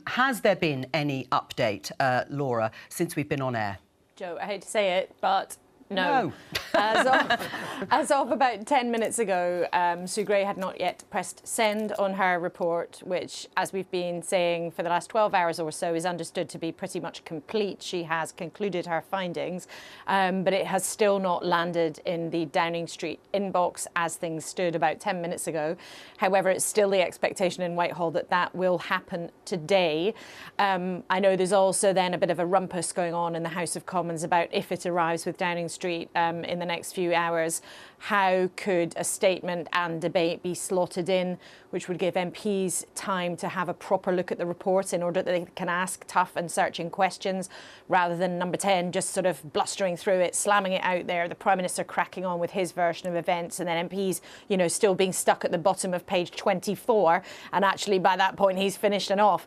Has there been any update, Laura, since we've been on air? Jo, I hate to say it, but No. As of about 10 minutes ago, Sue Gray had not yet pressed send on her report, which, as we've been saying for the last 12 hours or so, is understood to be pretty much complete. She has concluded her findings, but it has still not landed in the Downing Street inbox as things stood about 10 minutes ago. However, it's still the expectation in Whitehall that that will happen today. I know there's also then a bit of a rumpus going on in the House of Commons about if it arrives with Downing Street in the next few hours, how could a statement and debate be slotted in, which would give MPs time to have a proper look at the report in order that they can ask tough and searching questions, rather than number 10 just sort of blustering through it, slamming it out there, the Prime Minister cracking on with his version of events, and then MPs, you know, still being stuck at the bottom of page 24, and actually by that point he's finished and off.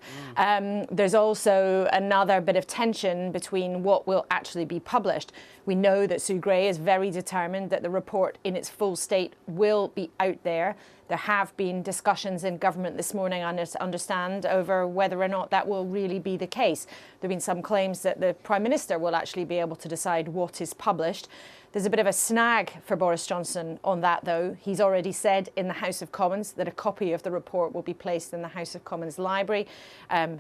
There's also another bit of tension between what will actually be published. We know that Sue Gray is very determined that the report in its full state will be out there. There have been discussions in government this morning, I understand, over whether or not that will really be the case. There have been some claims that the Prime Minister will actually be able to decide what is published. There's a bit of a snag for Boris Johnson on that, though. He's already said in the House of Commons that a copy of the report will be placed in the House of Commons library.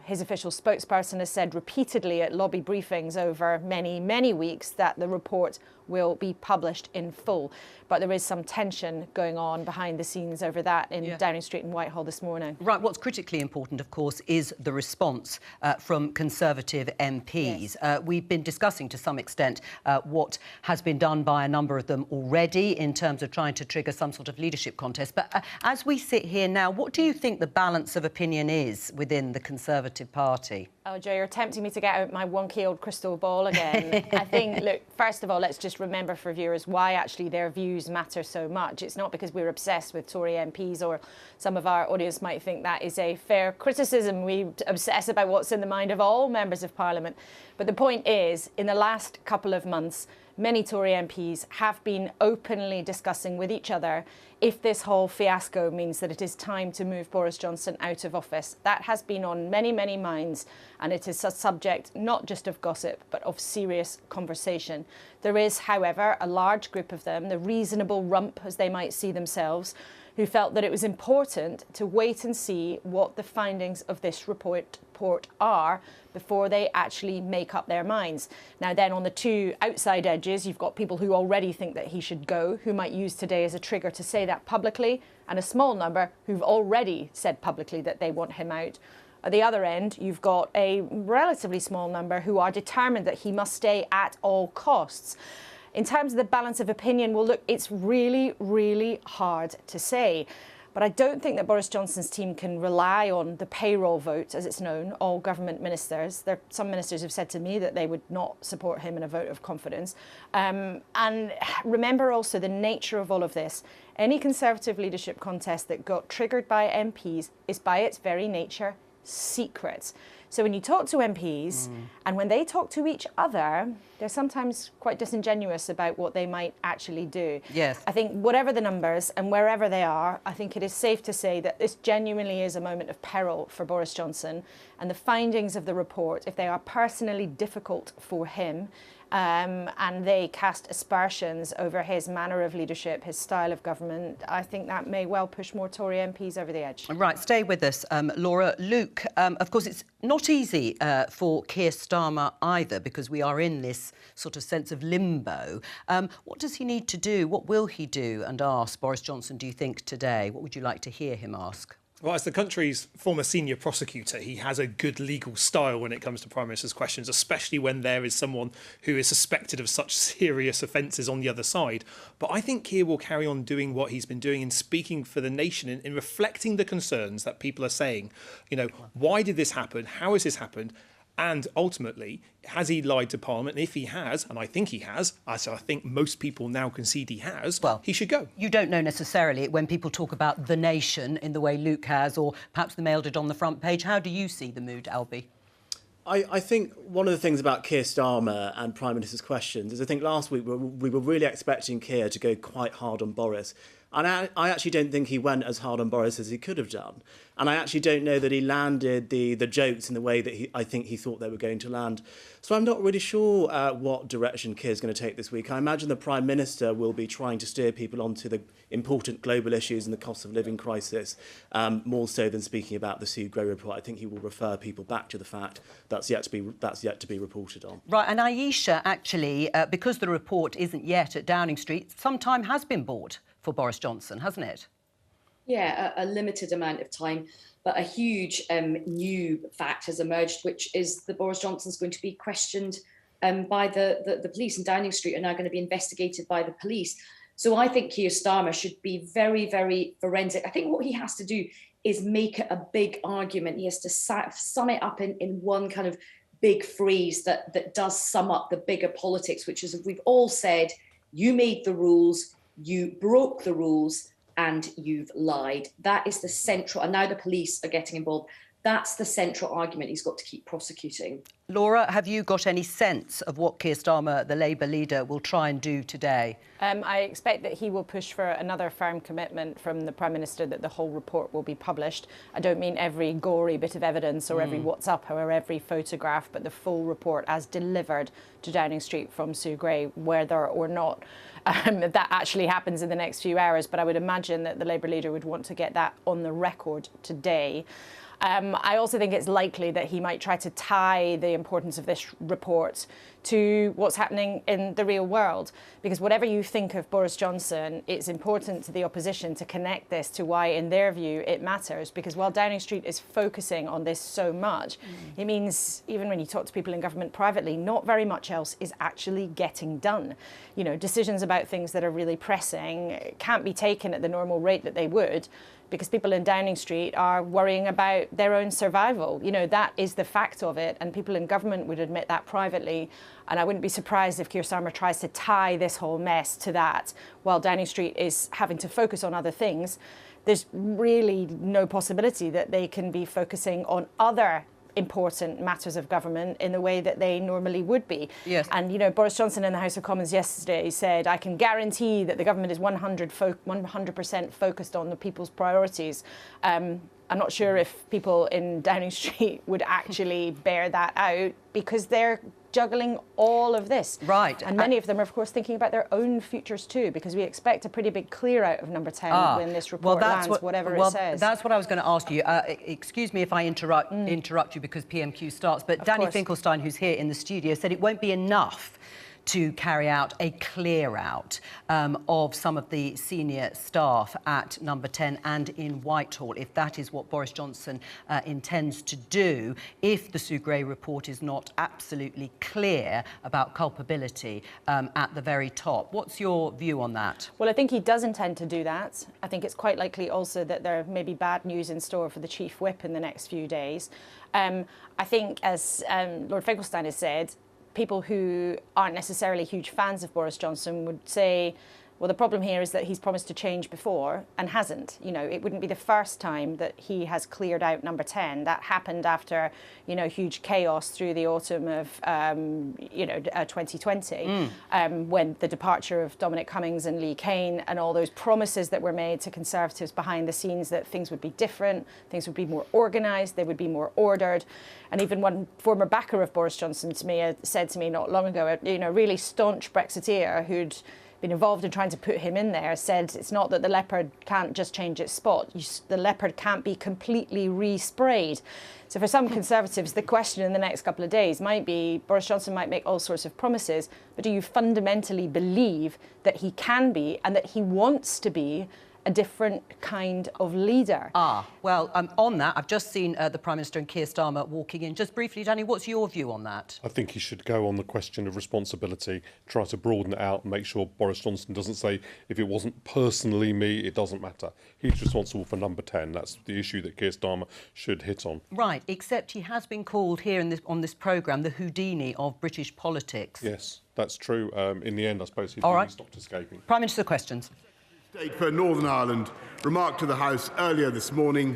His official spokesperson has said repeatedly at lobby briefings over many, many weeks that the report will be published in full. But there is some tension going on behind the scenes over that in Downing Street and Whitehall this morning. Right, what's critically important, of course, is the response from Conservative MPs. Yes. We've been discussing to some extent what has been done by a number of them already in terms of trying to trigger some sort of leadership contest. But as we sit here now, what do you think the balance of opinion is within the Conservative Party? Oh, Jo, you're tempting me to get out my wonky old crystal ball again. I think, look, first of all, let's just remember for viewers why actually their views matter so much. It's not because we're obsessed with Tory MPs, or some of our audience might think that is a fair criticism. We obsess about what's in the mind of all members of Parliament. But the point is, in the last couple of months, many Tory MPs have been openly discussing with each other if this whole fiasco means that it is time to move Boris Johnson out of office. That has been on many, many minds, and it is a subject not just of gossip, but of serious conversation. There is, however, a large group of them, the reasonable rump, as they might see themselves, who felt that it was important to wait and see what the findings of this report are before they actually make up their minds. Now then, on the two outside edges, you've got people who already think that he should go, who might use today as a trigger to say that publicly, and a small number who've already said publicly that they want him out. At the other end, you've got a relatively small number who are determined that he must stay at all costs. In terms of the balance of opinion, well, look, it's really, really hard to say. But I don't think that Boris Johnson's team can rely on the payroll vote, as it's known, all government ministers. Some ministers have said to me that they would not support him in a vote of confidence. And remember also the nature of all of this. Any Conservative leadership contest that got triggered by MPs is by its very nature secret. So when you talk to MPs and when they talk to each other, they're sometimes quite disingenuous about what they might actually do. Yes. I think whatever the numbers and wherever they are, I think it is safe to say that this genuinely is a moment of peril for Boris Johnson, and the findings of the report, if they are personally difficult for him, and they cast aspersions over his manner of leadership, his style of government, I think that may well push more Tory MPs over the edge. Right, stay with us, Laura. Luke, of course, it's not easy for Keir Starmer either, because we are in this sort of sense of limbo. What does he need to do? What will he do and ask Boris Johnson, do you think, today? What would you like to hear him ask? Well, as the country's former senior prosecutor, he has a good legal style when it comes to Prime Minister's questions, especially when there is someone who is suspected of such serious offences on the other side. But I think Keir will carry on doing what he's been doing in speaking for the nation, in reflecting the concerns that people are saying. You know, why did this happen? How has this happened? And ultimately, has he lied to Parliament? And if he has, and I think he has, as I think most people now concede he has, well, he should go. You don't know necessarily when people talk about the nation in the way Luke has, or perhaps the Mail did on the front page. How do you see the mood, Albie? I think one of the things about Keir Starmer and Prime Minister's questions is I think last week we were really expecting Keir to go quite hard on Boris. And I actually don't think he went as hard on Boris as he could have done. And I actually don't know that he landed the jokes in the way that I think he thought they were going to land. So I'm not really sure what direction Keir's going to take this week. I imagine the Prime Minister will be trying to steer people onto the important global issues and the cost of living crisis, more so than speaking about the Sue Gray report. I think he will refer people back to the fact that's yet to be reported on. Right, and Aisha, actually, because the report isn't yet at Downing Street, some time has been bought for Boris Johnson, hasn't it? Yeah, a limited amount of time, but a huge new fact has emerged, which is that Boris Johnson's going to be questioned by the police, and Downing Street are now going to be investigated by the police. So I think Keir Starmer should be very, very forensic. I think what he has to do is make it a big argument. He has to sum it up in one kind of big phrase that does sum up the bigger politics, which is, we've all said, you made the rules, you broke the rules, and you've lied. That is the central, and now the police are getting involved. That's the central argument he's got to keep prosecuting. Laura, have you got any sense of what Keir Starmer, the Labour leader, will try and do today? I expect that he will push for another firm commitment from the Prime Minister that the whole report will be published. I don't mean every gory bit of evidence or every WhatsApp or every photograph, but the full report as delivered to Downing Street from Sue Gray, whether or not that actually happens in the next few hours. But I would imagine that the Labour leader would want to get that on the record today. I also think it's likely that he might try to tie the importance of this report to what's happening in the real world. Because whatever you think of Boris Johnson, it's important to the opposition to connect this to why, in their view, it matters. Because while Downing Street is focusing on this so much, it means even when you talk to people in government privately, not very much else is actually getting done. You know, decisions about things that are really pressing can't be taken at the normal rate that they would, because people in Downing Street are worrying about their own survival. You know, that is the fact of it, and people in government would admit that privately. And I wouldn't be surprised if Keir Starmer tries to tie this whole mess to that, while Downing Street is having to focus on other things. There's really no possibility that they can be focusing on other important matters of government in the way that they normally would be. Yes. And, you know, Boris Johnson in the House of Commons yesterday said, I can guarantee that the government is 100% focused on the people's priorities. I'm not sure if people in Downing Street would actually bear that out, because they're juggling all of this. Right. And many of them are, of course, thinking about their own futures too, because we expect a pretty big clear out of number 10 when this report lands, whatever it says. That's what I was going to ask you. Excuse me if I interrupt you because PMQ starts, but Danny Finkelstein, who's here in the studio, said it won't be enough to carry out a clear-out of some of the senior staff at Number 10 and in Whitehall, if that is what Boris Johnson intends to do, if the Sue Gray report is not absolutely clear about culpability at the very top. What's your view on that? Well, I think he does intend to do that. I think it's quite likely also that there may be bad news in store for the Chief Whip in the next few days. I think, as Lord Finkelstein has said, people who aren't necessarily huge fans of Boris Johnson would say, well, the problem here is that he's promised to change before and hasn't. You know, it wouldn't be the first time that he has cleared out Number 10. That happened after, you know, huge chaos through the autumn of, 2020, when the departure of Dominic Cummings and Lee Kane and all those promises that were made to Conservatives behind the scenes that things would be different, things would be more organised, they would be more ordered. And even one former backer of Boris Johnson said to me not long ago, really staunch Brexiteer who'd been involved in trying to put him in there, said it's not that the leopard can't just change its spot. The leopard can't be completely re-sprayed. So for some Conservatives, the question in the next couple of days might be, Boris Johnson might make all sorts of promises, but do you fundamentally believe that he can be and that he wants to be a different kind of leader? Well, on that, I've just seen the Prime Minister and Keir Starmer walking in. Just briefly, Danny, what's your view on that? I think he should go on the question of responsibility, try to broaden it out and make sure Boris Johnson doesn't say, if it wasn't personally me, it doesn't matter. He's responsible for Number 10. That's the issue that Keir Starmer should hit on. Right, except he has been called here on this programme the Houdini of British politics. Yes, that's true. In the end, I suppose he's really stopped escaping. Prime Minister, questions. State for Northern Ireland remarked to the House earlier this morning,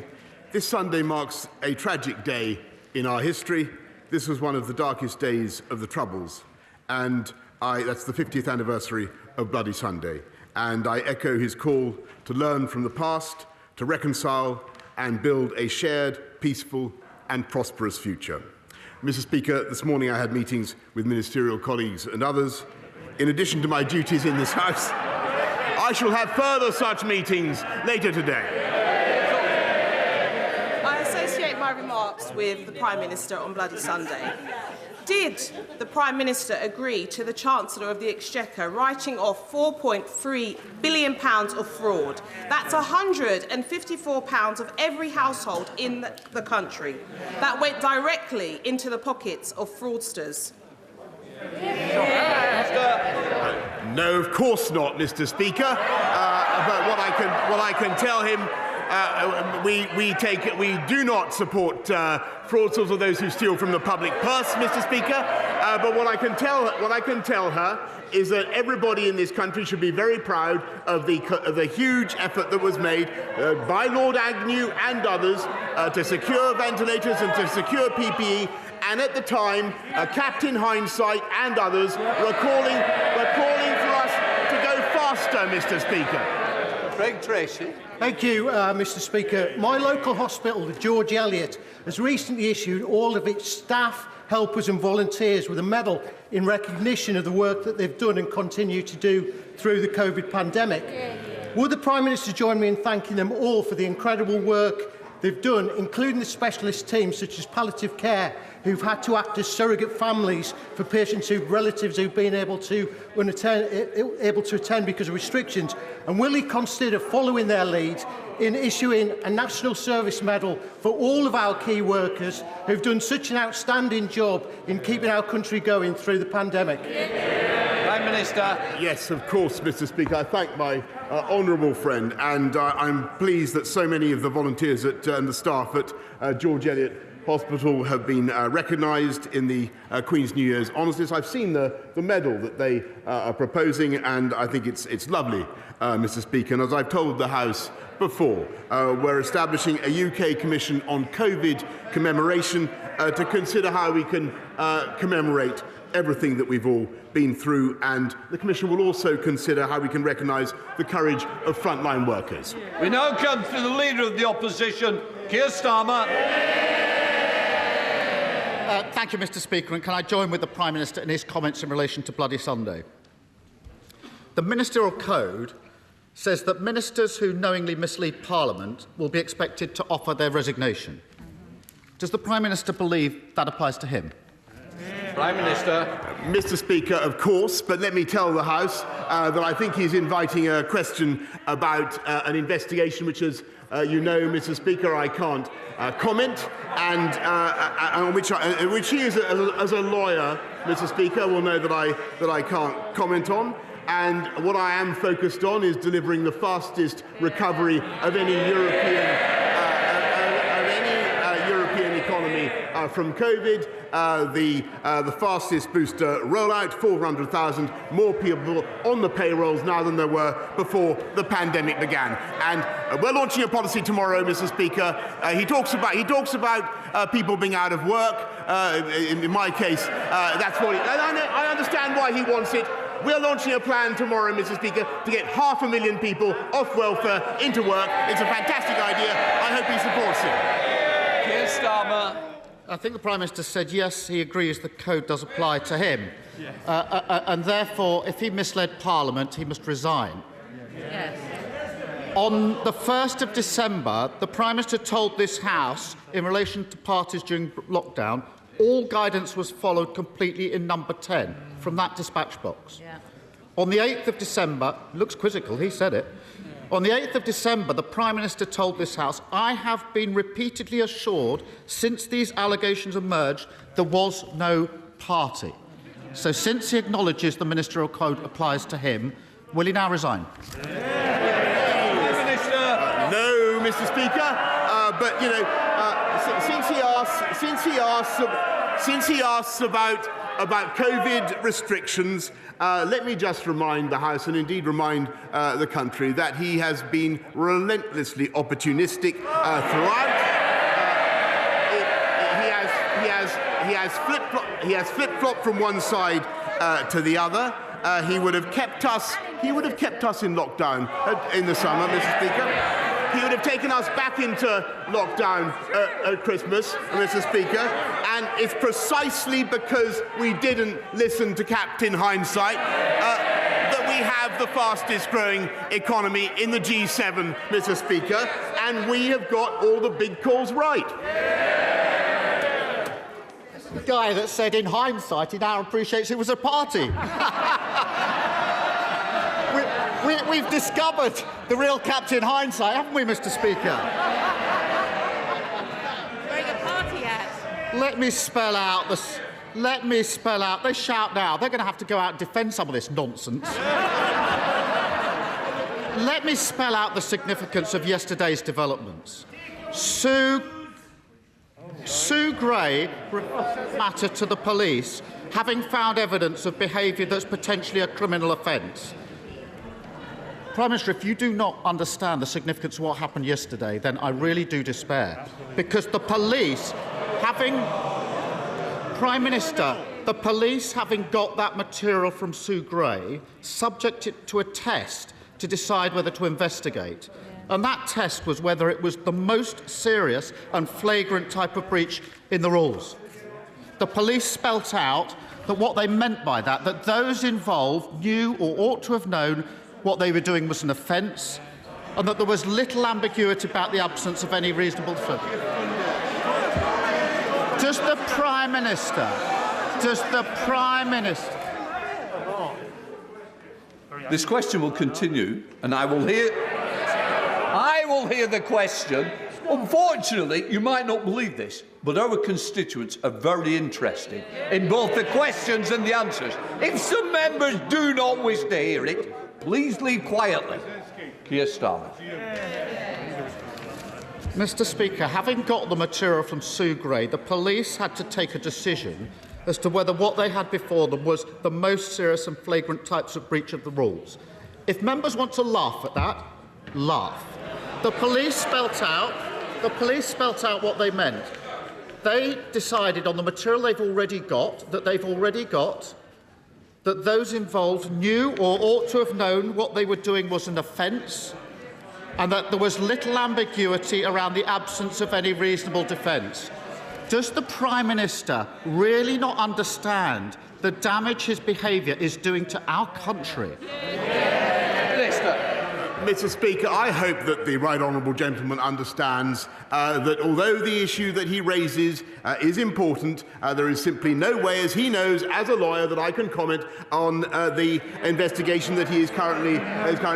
this Sunday marks a tragic day in our history. This was one of the darkest days of the Troubles. And That's the 50th anniversary of Bloody Sunday, and I echo his call to learn from the past, to reconcile and build a shared, peaceful and prosperous future. Mr. Speaker, this morning I had meetings with ministerial colleagues and others. In addition to my duties in this House, I shall have further such meetings later today. I associate my remarks with the Prime Minister on Bloody Sunday. Did the Prime Minister agree to the Chancellor of the Exchequer writing off £4.3 billion of fraud? That's £154 of every household in the country. That went directly into the pockets of fraudsters. No, of course not, Mr. Speaker. But what I can tell him, we do not support fraudsters or those who steal from the public purse, Mr. Speaker. But what I can tell her is that everybody in this country should be very proud of the huge effort that was made by Lord Agnew and others to secure ventilators and to secure PPE. And at the time, Captain Hindsight and others were calling for us to go faster, Mr. Speaker. Craig Tracy. Thank you, Mr. Speaker. My local hospital, the George Eliot, has recently issued all of its staff, helpers and volunteers with a medal in recognition of the work that they've done and continue to do through the COVID pandemic. Would the Prime Minister join me in thanking them all for the incredible work they've done, including the specialist teams such as palliative care, who've had to act as surrogate families for patients whose relatives who've been able to attend because of restrictions? And will he consider following their lead in issuing a National Service Medal for all of our key workers who've done such an outstanding job in keeping our country going through the pandemic? Prime Minister. Yes, of course, Mr. Speaker. I thank my honourable friend, and I'm pleased that so many of the volunteers and the staff at George Eliot Hospital have been recognised in the Queen's New Year's honours. I've seen the medal that they are proposing, and I think it's lovely, Mr. Speaker. And as I've told the House before, we're establishing a UK Commission on COVID commemoration to consider how we can commemorate everything that we've all been through, and the Commission will also consider how we can recognise the courage of frontline workers. We now come to the Leader of the Opposition, Keir Starmer. Thank you, Mr. Speaker, and can I join with the Prime Minister in his comments in relation to Bloody Sunday? The Ministerial Code says that ministers who knowingly mislead Parliament will be expected to offer their resignation. Does the Prime Minister believe that applies to him? Prime Minister. Mr. Speaker, of course, but let me tell the House that I think he's inviting a question about an investigation which, as you know, Mr. Speaker, I can't comment, and which he, as a lawyer, Mr. Speaker, will know that I can't comment on. And what I am focused on is delivering the fastest recovery of any European economy from COVID. The fastest booster rollout, 400,000 more people on the payrolls now than there were before the pandemic began. And we're launching a policy tomorrow, Mr. Speaker. He talks about people being out of work. In my case, that's what I understand why he wants it. We're launching a plan tomorrow, Mr. Speaker, to get 500,000 people off welfare into work. It's a fantastic idea. I hope he supports it. Keir Starmer. I think the Prime Minister said yes, he agrees the code does apply to him. Yes. And therefore, if he misled Parliament, he must resign. Yes. On the 1st of December, the Prime Minister told this House, in relation to parties during lockdown, all guidance was followed completely in number 10 from that dispatch box. Yeah. On the 8th of December, looks quizzical, he said it. On the 8th of December, the Prime Minister told this House, I have been repeatedly assured since these allegations emerged there was no party. So since he acknowledges the Ministerial Code applies to him, will he now resign? No, Mr. Speaker. But, you know, since he asks about COVID restrictions, let me just remind the House, and indeed remind the country, that he has been relentlessly opportunistic throughout. has flip-flopped from one side to the other. He would have kept us in lockdown in the summer, Mr. Speaker. He would have taken us back into lockdown at Christmas, Mr. Speaker, and it's precisely because we didn't listen to Captain Hindsight that we have the fastest growing economy in the G7, Mr. Speaker, and we have got all the big calls right. The guy that said in hindsight he now appreciates it was a party. We've discovered the real Captain Hindsight, haven't we, Mr. Speaker? Wearing a party hat. Let me spell out. They shout now. They're going to have to go out and defend some of this nonsense. Let me spell out the significance of yesterday's developments. Sue Gray matter to the police, having found evidence of behaviour that's potentially a criminal offence. Prime Minister, if you do not understand the significance of what happened yesterday, then I really do despair. Because the police, Prime Minister, the police, having got that material from Sue Gray, subject it to a test to decide whether to investigate. And that test was whether it was the most serious and flagrant type of breach in the rules. The police spelt out that what they meant by that those involved knew or ought to have known what they were doing was an offence, and that there was little ambiguity about the absence of any reasonable defence. Does the Prime Minister... This question will continue, and I will hear the question. Unfortunately, you might not believe this, but our constituents are very interested in both the questions and the answers. If some members do not wish to hear it, please leave quietly. Keir Starmer. Mr. Speaker, having got the material from Sue Gray, the police had to take a decision as to whether what they had before them was the most serious and flagrant types of breach of the rules. If members want to laugh at that, laugh. The police spelt out what they meant. They decided on the material they've already got that those involved knew or ought to have known what they were doing was an offence, and that there was little ambiguity around the absence of any reasonable defence. Does the Prime Minister really not understand the damage his behaviour is doing to our country? Mr. Speaker, I hope that the right honourable gentleman understands that although the issue that he raises is important, there is simply no way, as he knows, as a lawyer, that I can comment on the investigation that he is currently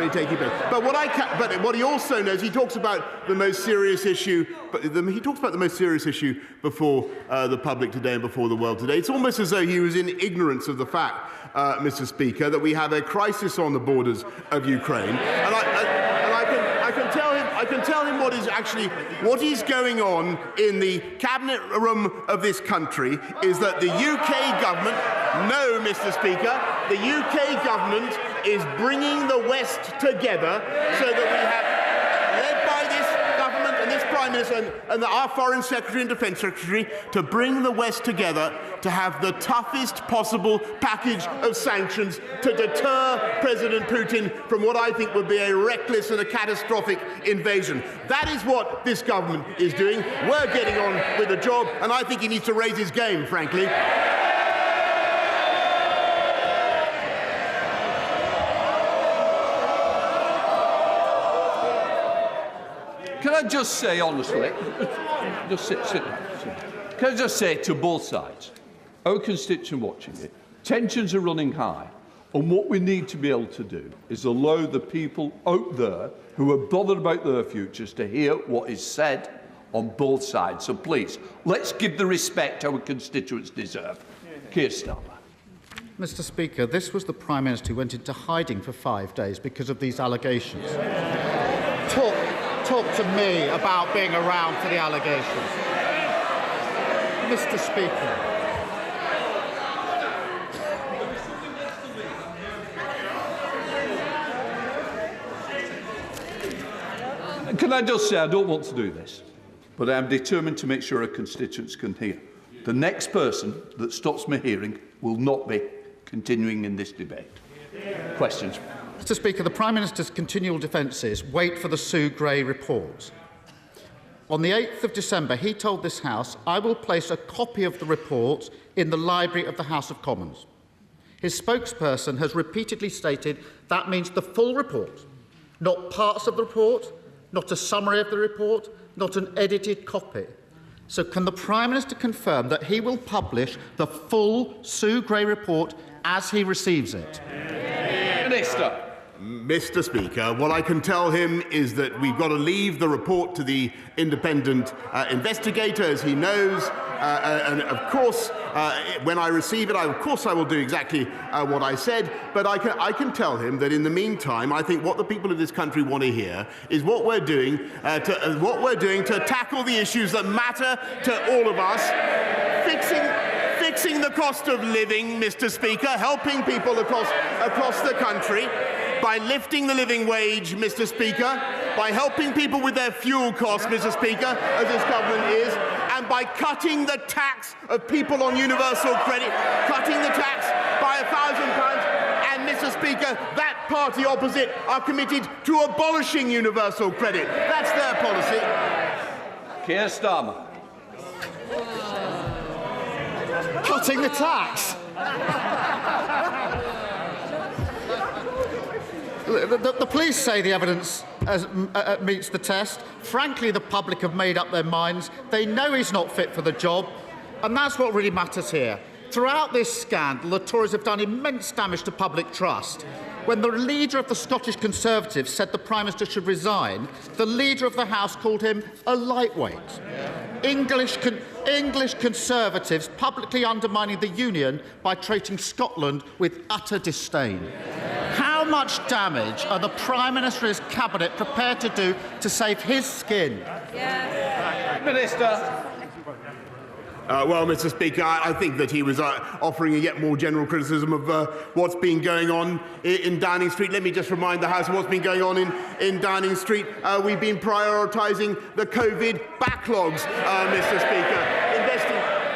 taking place. But what he also knows, he talks about the most serious issue. He talks about the most serious issue before the public today and before the world today. It's almost as though he was in ignorance of the fact, Mr. Speaker, that we have a crisis on the borders of Ukraine, and I can tell him what is going on in the cabinet room of this country is that the UK government, no, Mr. Speaker, the UK government is bringing the West together so that we have, led by this government and this Prime Minister and our Foreign Secretary and Defence Secretary, to bring the West together to have the toughest possible package of sanctions to deter President Putin from what I think would be a reckless and a catastrophic invasion. That is what this government is doing. We're getting on with the job, and I think he needs to raise his game, frankly. Can I just say honestly, just sit down. Can I just say to both sides, our constituent watching it, tensions are running high, and what we need to be able to do is allow the people out there who are bothered about their futures to hear what is said on both sides. So please, let's give the respect our constituents deserve. Keir Starmer. Mr. Speaker, this was the Prime Minister who went into hiding for 5 days because of these allegations. Talk to me about being around for the allegations. Mr. Speaker. Can I just say, I don't want to do this, but I am determined to make sure our constituents can hear. The next person that stops me hearing will not be continuing in this debate. Questions? Mr. Speaker, the Prime Minister's continual defences wait for the Sue Gray report. On the 8th of December, he told this House, "I will place a copy of the report in the library of the House of Commons." His spokesperson has repeatedly stated that means the full report, not parts of the report, not a summary of the report, not an edited copy. So can the Prime Minister confirm that he will publish the full Sue Gray report as he receives it? Minister. Mr. Speaker, what I can tell him is that we've got to leave the report to the independent investigator, as he knows. And of course, when I receive it, I will do exactly what I said. But I can tell him that in the meantime, I think what the people of this country want to hear is what we're doing to tackle the issues that matter to all of us, fixing the cost of living, Mr. Speaker, helping people across the country. By lifting the living wage, Mr. Speaker, by helping people with their fuel costs, Mr. Speaker, as this government is, and by cutting the tax of people on universal credit, cutting the tax by £1,000. And, Mr. Speaker, that party opposite are committed to abolishing universal credit. That's their policy. Keir Starmer. Cutting the tax. The police say the evidence meets the test. Frankly, the public have made up their minds. They know he's not fit for the job, and that's what really matters here. Throughout this scandal, the Tories have done immense damage to public trust. When the leader of the Scottish Conservatives said the Prime Minister should resign, the leader of the House called him a lightweight. English Conservatives publicly undermining the Union by treating Scotland with utter disdain. How much damage are the Prime Minister and his Cabinet prepared to do to save his skin? Yes. Minister. Well, Mr. Speaker, I think that he was offering a yet more general criticism of what's been going on in Downing Street. Let me just remind the House of what's been going on in Downing Street. We've been prioritising the COVID backlogs, Mr. Speaker.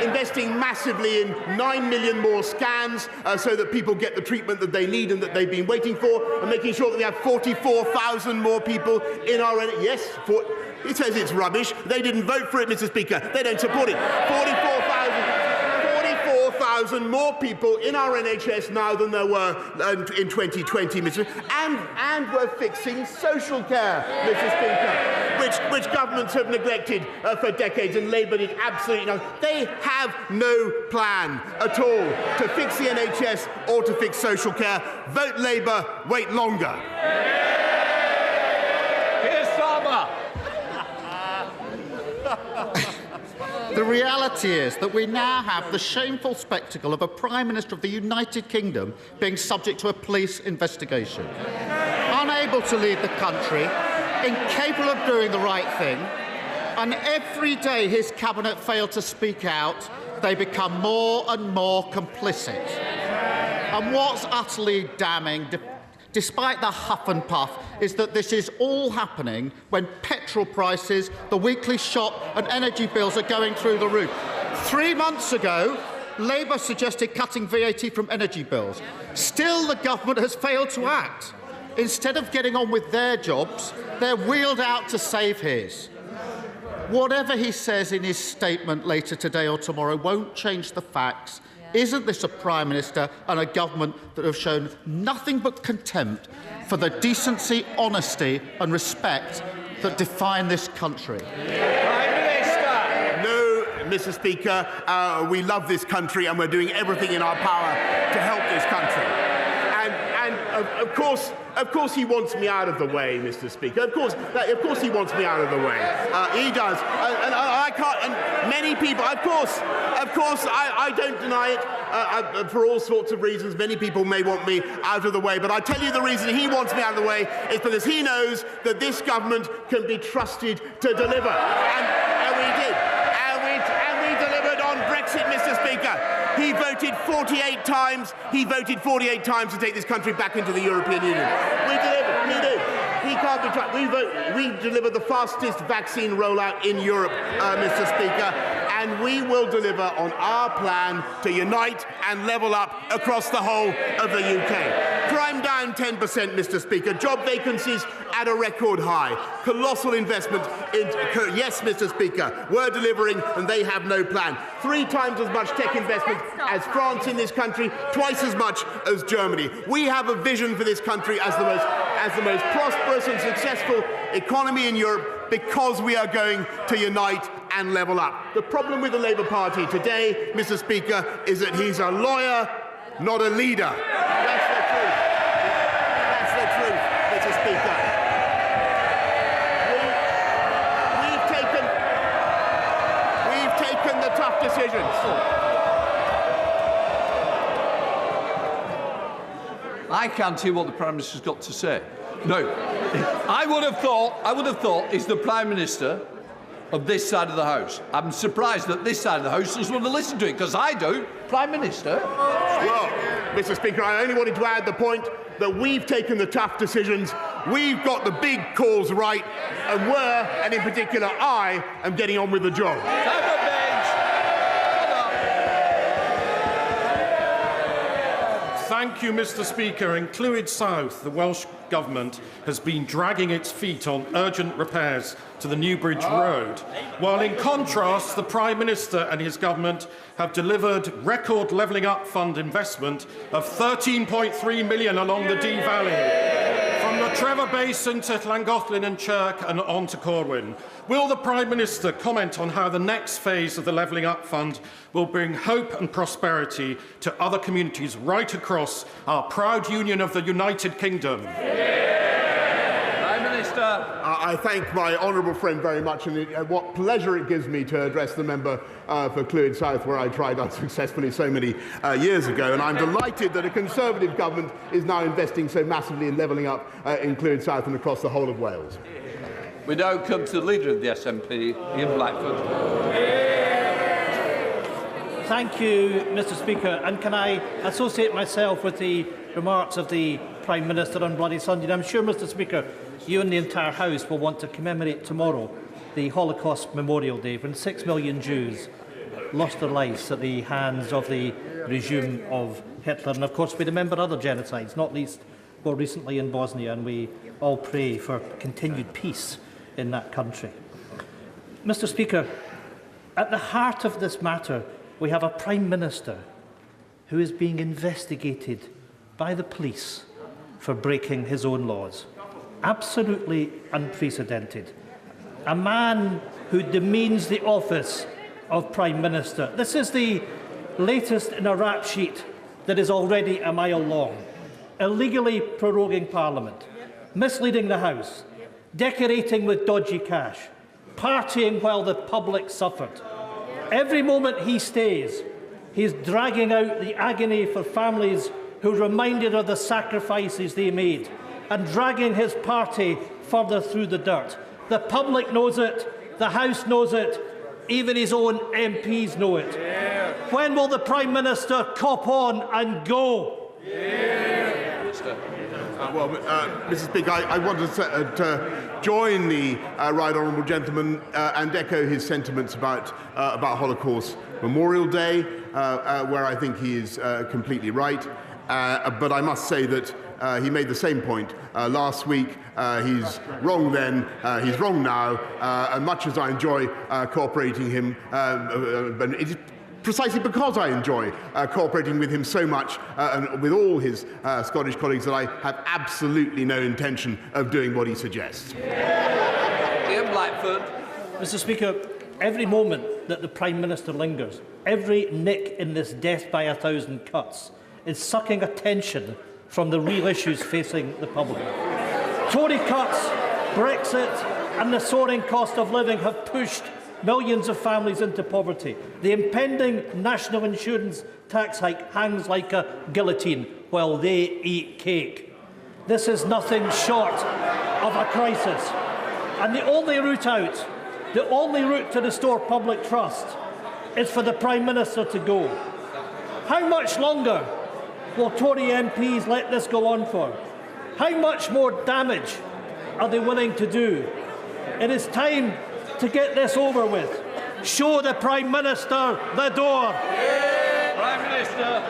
Investing massively in 9 million more scans so that people get the treatment that they need and that they've been waiting for, and making sure that we have 44,000 more people in our... Yes, it says it's rubbish. They didn't vote for it, Mr. Speaker. They don't support it. 44,000 more people in our NHS now than there were in 2020, Mr. And we're fixing social care, Mr. Speaker, which governments have neglected for decades, and Labour did absolutely nothing. They have no plan at all to fix the NHS or to fix social care. Vote Labour, wait longer. Keir Starmer. The reality is that we now have the shameful spectacle of a Prime Minister of the United Kingdom being subject to a police investigation. Unable to lead the country, incapable of doing the right thing, and every day his Cabinet fail to speak out, they become more and more complicit. And what's utterly damning, despite the huff and puff, is that this is all happening when petrol prices, the weekly shop and energy bills are going through the roof. 3 months ago, Labour suggested cutting VAT from energy bills. Still, the government has failed to act. Instead of getting on with their jobs, they're wheeled out to save his. Whatever he says in his statement later today or tomorrow won't change the facts. Isn't this a Prime Minister and a government that have shown nothing but contempt for the decency, honesty and respect that define this country? Prime Minister! No, Mr. Speaker, we love this country and we're doing everything in our power to help this country. And of course he wants me out of the way, Mr. Speaker. Of course he wants me out of the way. He does. And I can't, and many people, of course, I don't deny it. For all sorts of reasons, many people may want me out of the way. But I tell you the reason he wants me out of the way is because he knows that this government can be trusted to deliver. And we did. And we delivered on Brexit, Mr. Speaker. He voted 48 times. He voted 48 times to take this country back into the European Union. We delivered. He did. He can't be trusted. We delivered the fastest vaccine rollout in Europe, Mr. Speaker. and we will deliver on our plan to unite and level up across the whole of the UK. Crime down 10%, Mr. Speaker. Job vacancies at a record high. Colossal investment in... Yes, Mr. Speaker, we're delivering and they have no plan. 3 times as much tech investment as France in this country, twice as much as Germany. We have a vision for this country as the most prosperous and successful economy in Europe because we are going to unite and level up. The problem with the Labour Party today, Mr. Speaker, is that he's a lawyer, not a leader. That's the truth. That's the truth, Mr. Speaker. We've taken the tough decisions. I can't hear what the Prime Minister's got to say. No. I would have thought he's the Prime Minister of this side of the House. I'm surprised that this side of the House doesn't want to listen to it, because I do. Prime Minister. Well, Mr. Speaker, I only wanted to add the point that we've taken the tough decisions, we've got the big calls right, and in particular I, am getting on with the job. Thank you, Mr. Speaker. In Clwyd South, the Welsh Government has been dragging its feet on urgent repairs to the Newbridge Road, while in contrast, the Prime Minister and his government have delivered record Levelling Up Fund investment of £13.3 million along the Dee Valley, from the Trevor Basin to Llangollen and Chirk and on to Corwin. Will the Prime Minister comment on how the next phase of the Levelling Up Fund will bring hope and prosperity to other communities right across our proud union of the United Kingdom? Prime Minister. I thank my honourable friend very much, and what pleasure it gives me to address the member for Clwyd South, where I tried unsuccessfully so many years ago. And I'm delighted that a Conservative government is now investing so massively in levelling up in Clwyd South and across the whole of Wales. We now come to the leader of the SNP, Ian Blackford. Thank you, Mr. Speaker. And can I associate myself with the remarks of the Prime Minister on Bloody Sunday? And I'm sure, Mr. Speaker, you and the entire House will want to commemorate tomorrow the Holocaust Memorial Day, when 6 million Jews lost their lives at the hands of the regime of Hitler. And of course, we remember other genocides, not least more recently in Bosnia, and we all pray for continued peace in that country. Mr. Speaker, at the heart of this matter, we have a Prime Minister who is being investigated by the police for breaking his own laws. Absolutely unprecedented. A man who demeans the office of Prime Minister. This is the latest in a rap sheet that is already a mile long. Illegally proroguing Parliament, misleading the House, decorating with dodgy cash, partying while the public suffered. Every moment he stays, he's dragging out the agony for families who reminded of the sacrifices they made, and dragging his party further through the dirt. The public knows it, the House knows it, even his own MPs know it. Yeah. When will the Prime Minister cop on and go? Yeah. Mr. Speaker, I want to join the right honourable gentleman and echo his sentiments about Holocaust Memorial Day, where I think he is completely right. But I must say that he made the same point last week. He's wrong then, he's wrong now, and much as I enjoy cooperating him, but it is precisely because I enjoy cooperating with him so much and with all his Scottish colleagues that I have absolutely no intention of doing what he suggests. Ian Blackford. Mr. Speaker, every moment that the Prime Minister lingers, every nick in this death by 1,000 cuts is sucking attention from the real issues facing the public. Tory cuts, Brexit and the soaring cost of living have pushed millions of families into poverty. The impending national insurance tax hike hangs like a guillotine while they eat cake. This is nothing short of a crisis. And the only route out, the only route to restore public trust is for the Prime Minister to go. How much longer will Tory MPs let this go on for? How much more damage are they willing to do? It is time to get this over with. Show the Prime Minister the door. Prime Minister.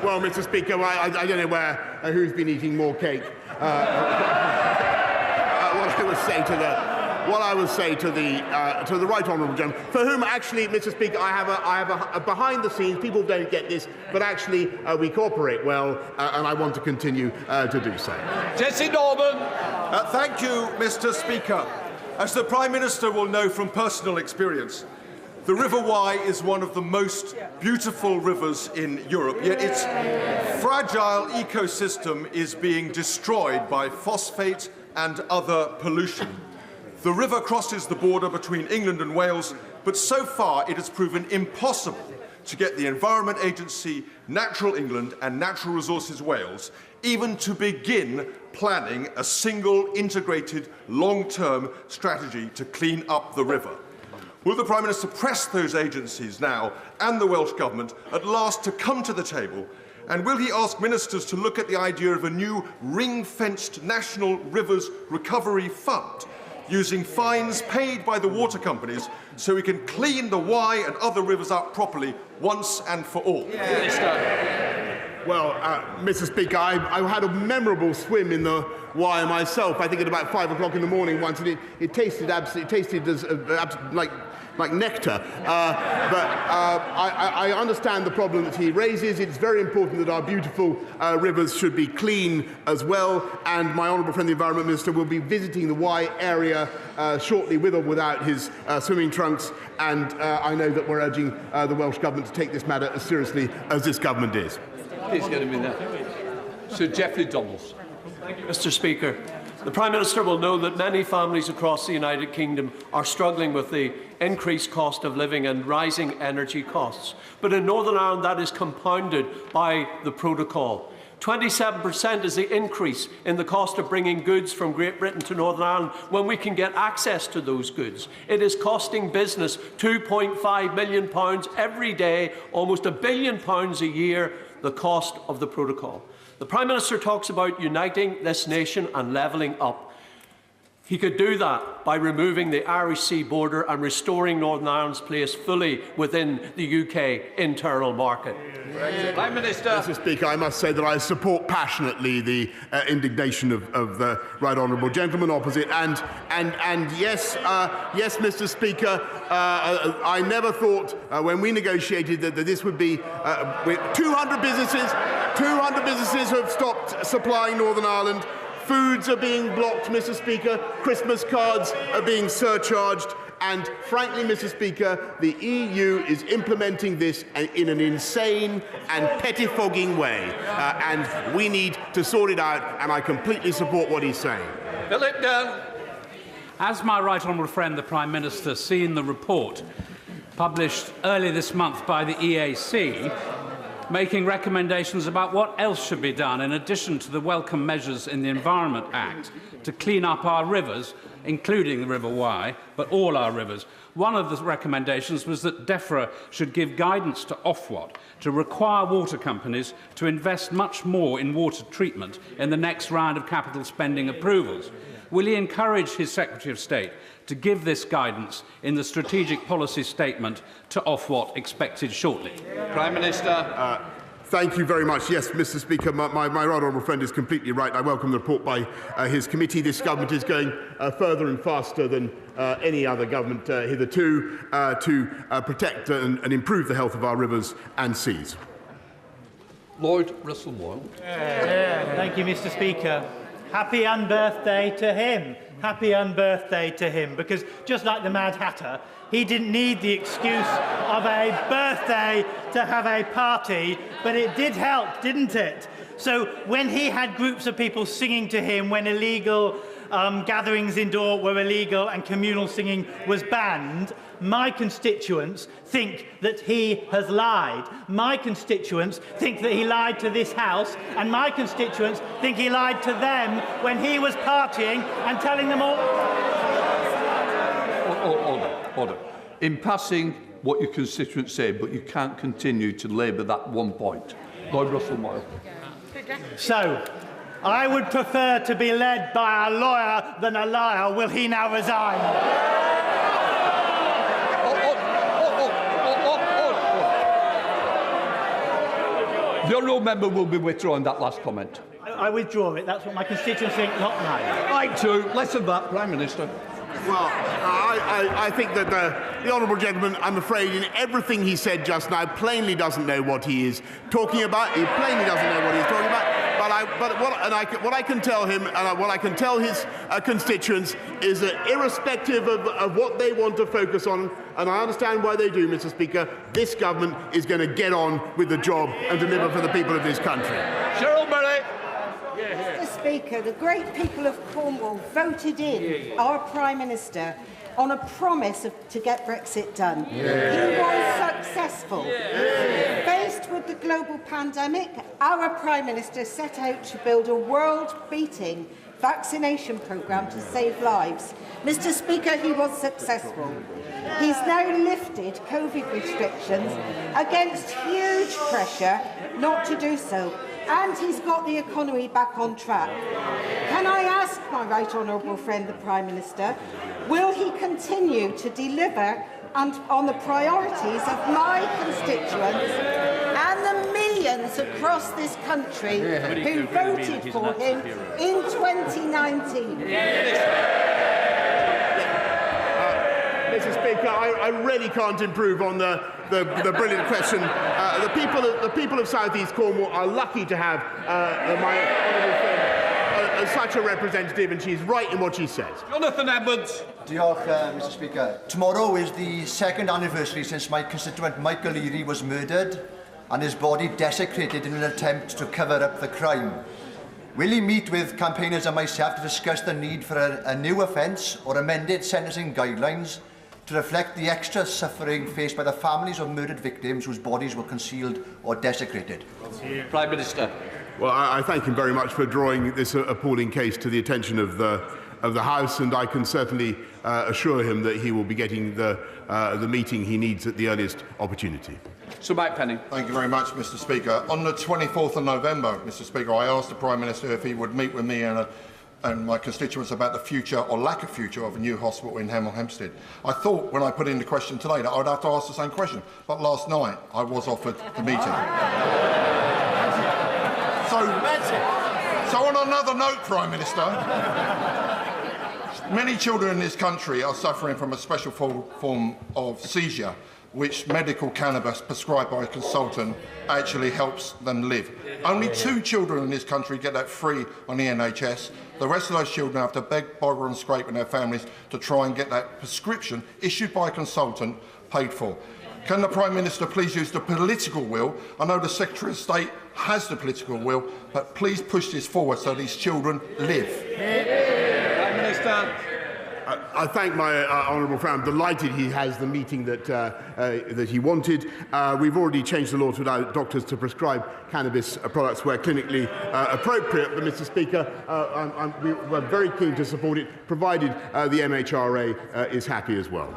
Well, Mr. Speaker, I don't know who's been eating more cake. What I would say to the right honourable gentleman, for whom actually, Mr. Speaker, I have a behind the scenes. People don't get this, but actually we cooperate well, and I want to continue to do so. Jesse Norman. Thank you, Mr. Speaker. As the Prime Minister will know from personal experience, the River Wye is one of the most beautiful rivers in Europe, yet its fragile ecosystem is being destroyed by phosphate and other pollution. The river crosses the border between England and Wales, but so far it has proven impossible to get the Environment Agency, Natural England and Natural Resources Wales even to begin planning a single integrated long-term strategy to clean up the river. Will the Prime Minister press those agencies now and the Welsh Government at last to come to the table? And will he ask ministers to look at the idea of a new ring-fenced National Rivers Recovery Fund, using fines paid by the water companies so we can clean the Wye and other rivers up properly once and for all? Well, Mr. Speaker, I had a memorable swim in the Wye myself. I think at about 5 o'clock in the morning once, and it tasted like nectar. I understand the problem that he raises. It's very important that our beautiful rivers should be clean as well. And my honourable friend, the Environment Minister, will be visiting the Wye area shortly, with or without his swimming trunks. And I know that we're urging the Welsh Government to take this matter as seriously as this government is. Please get him in there. Sir Geoffrey Donaldson. Thank you, Mr. Speaker. The Prime Minister will know that many families across the United Kingdom are struggling with the increased cost of living and rising energy costs. But in Northern Ireland, that is compounded by the protocol. 27% is the increase in the cost of bringing goods from Great Britain to Northern Ireland when we can get access to those goods. It is costing business £2.5 million every day, almost £1 billion a year, the cost of the protocol. The Prime Minister talks about uniting this nation and levelling up. He could do that by removing the Irish Sea border and restoring Northern Ireland's place fully within the UK internal market. Prime Minister. Mr. Speaker, I must say that I support passionately the indignation of the right honourable gentleman opposite. And yes, Mr. Speaker, I never thought when we negotiated that this would be 200 businesses have stopped supplying Northern Ireland. Foods are being blocked, Mr. Speaker. Christmas cards are being surcharged. And frankly, Mr. Speaker, the EU is implementing this in an insane and pettifogging way. And we need to sort it out, and I completely support what he's saying. Philip Dunn. As my right honourable friend, the Prime Minister, seen the report published earlier this month by the EAC, making recommendations about what else should be done in addition to the welcome measures in the Environment Act to clean up our rivers, including the River Wye, but all our rivers. One of the recommendations was that DEFRA should give guidance to Ofwat to require water companies to invest much more in water treatment in the next round of capital spending approvals. Will he encourage his Secretary of State to give this guidance in the strategic policy statement to Ofwat expected shortly? Prime Minister. Thank you very much. Yes, Mr. Speaker, my right honourable friend is completely right. I welcome the report by his committee. This government is going further and faster than any other government hitherto to protect and improve the health of our rivers and seas. Lloyd Russell-Moyle. Thank you, Mr. Speaker. Happy unbirthday to him. Happy unbirthday to him, because just like the Mad Hatter, he didn't need the excuse of a birthday to have a party, but it did help, didn't it? So when he had groups of people singing to him when illegal gatherings indoor were illegal and communal singing was banned, my constituents think that he has lied. My constituents think that he lied to this House, and my constituents think he lied to them when he was partying and telling them all... Order. In passing what your constituents say, but you can't continue to labour that one point. Lloyd Russell-Moyle. So, I would prefer to be led by a lawyer than a liar. Will he now resign? The honourable member will be withdrawing that last comment. I withdraw it. That's what my constituents think, not mine. Right to less of that, Prime Minister. Well, I think that the honourable gentleman, I'm afraid, in everything he said just now, plainly doesn't know what he is talking about. He plainly doesn't know what he's talking about. What I can tell him, and what I can tell his constituents, is that irrespective of what they want to focus on, and I understand why they do, Mr. Speaker, this government is going to get on with the job and deliver for the people of this country. Cheryl Berry. Mr. Speaker, the great people of Cornwall voted in our Prime Minister on a promise to get Brexit done. He was successful. Faced with the global pandemic, our Prime Minister set out to build a world-beating vaccination programme to save lives. Mr. Speaker, he was successful. He's now lifted COVID restrictions against huge pressure not to do so, and he's got the economy back on track. Can I ask my right honourable friend, the Prime Minister, will he continue to deliver on the priorities of my constituents and the millions across this country who voted for him in 2019? Mr. Speaker, I really can't improve on the brilliant question. The people of South East Cornwall are lucky to have my honourable friend such a representative, and she's right in what she says. Jonathan Edwards. Diolch, Mr. Speaker. Tomorrow is the second anniversary since my constituent Michael Leary was murdered and his body desecrated in an attempt to cover up the crime. Will he meet with campaigners and myself to discuss the need for a new offence or amended sentencing guidelines to reflect the extra suffering faced by the families of murdered victims whose bodies were concealed or desecrated? Prime Minister. Well, I thank him very much for drawing this appalling case to the attention of the House, and I can certainly assure him that he will be getting the meeting he needs at the earliest opportunity. Sir Mike Penning. Thank you very much, Mr. Speaker. On the 24th of November, Mr. Speaker, I asked the Prime Minister if he would meet with me and my constituents about the future or lack of future of a new hospital in Hemel Hempstead. I thought when I put in the question today that I would have to ask the same question, but last night I was offered the meeting. So on another note, Prime Minister, many children in this country are suffering from a special form of seizure, which medical cannabis prescribed by a consultant actually helps them live. Only 2 children in this country get that free on the NHS. The rest of those children have to beg, borrow and scrape with their families to try and get that prescription issued by a consultant paid for. Can the Prime Minister please use the political will? I know the Secretary of State has the political will, but please push this forward so these children live. Prime Minister. I thank my honourable friend. I'm delighted he has the meeting that he wanted. We've already changed the law to allow doctors to prescribe cannabis products where clinically appropriate. But, Mr. Speaker, we're very keen to support it, provided the MHRA is happy as well.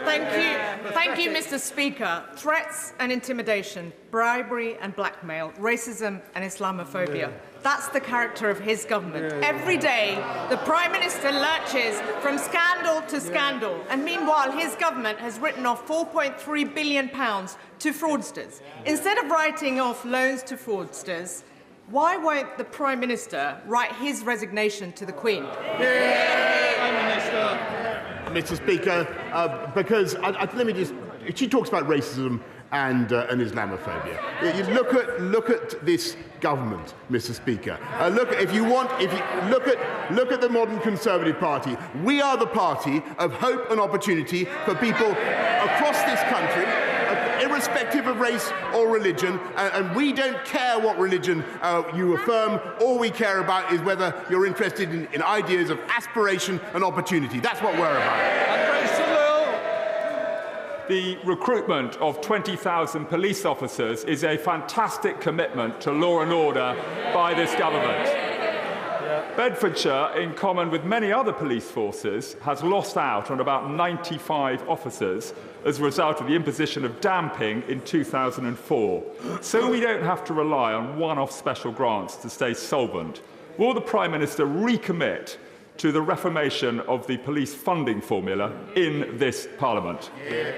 Thank you, Mr. Speaker. Threats and intimidation, bribery and blackmail, racism and Islamophobia. That's the character of his government. Every day, the Prime Minister lurches from scandal to scandal, and meanwhile, his government has written off £4.3 billion to fraudsters. Instead of writing off loans to fraudsters, why won't the Prime Minister write his resignation to the Queen? Prime Minister. Mr. Speaker, because let me just. She talks about racism and Islamophobia. You look at this government, Mr. Speaker. Look at the modern Conservative Party. We are the party of hope and opportunity for people across this country, irrespective of race or religion, and we don't care what religion you affirm. All we care about is whether you're interested in ideas of aspiration and opportunity. That's what we're about. The recruitment of 20,000 police officers is a fantastic commitment to law and order by this government. Bedfordshire, in common with many other police forces, has lost out on about 95 officers as a result of the imposition of damping in 2004. So we don't have to rely on one-off special grants to stay solvent. Will the Prime Minister recommit to the reformation of the police funding formula in this Parliament.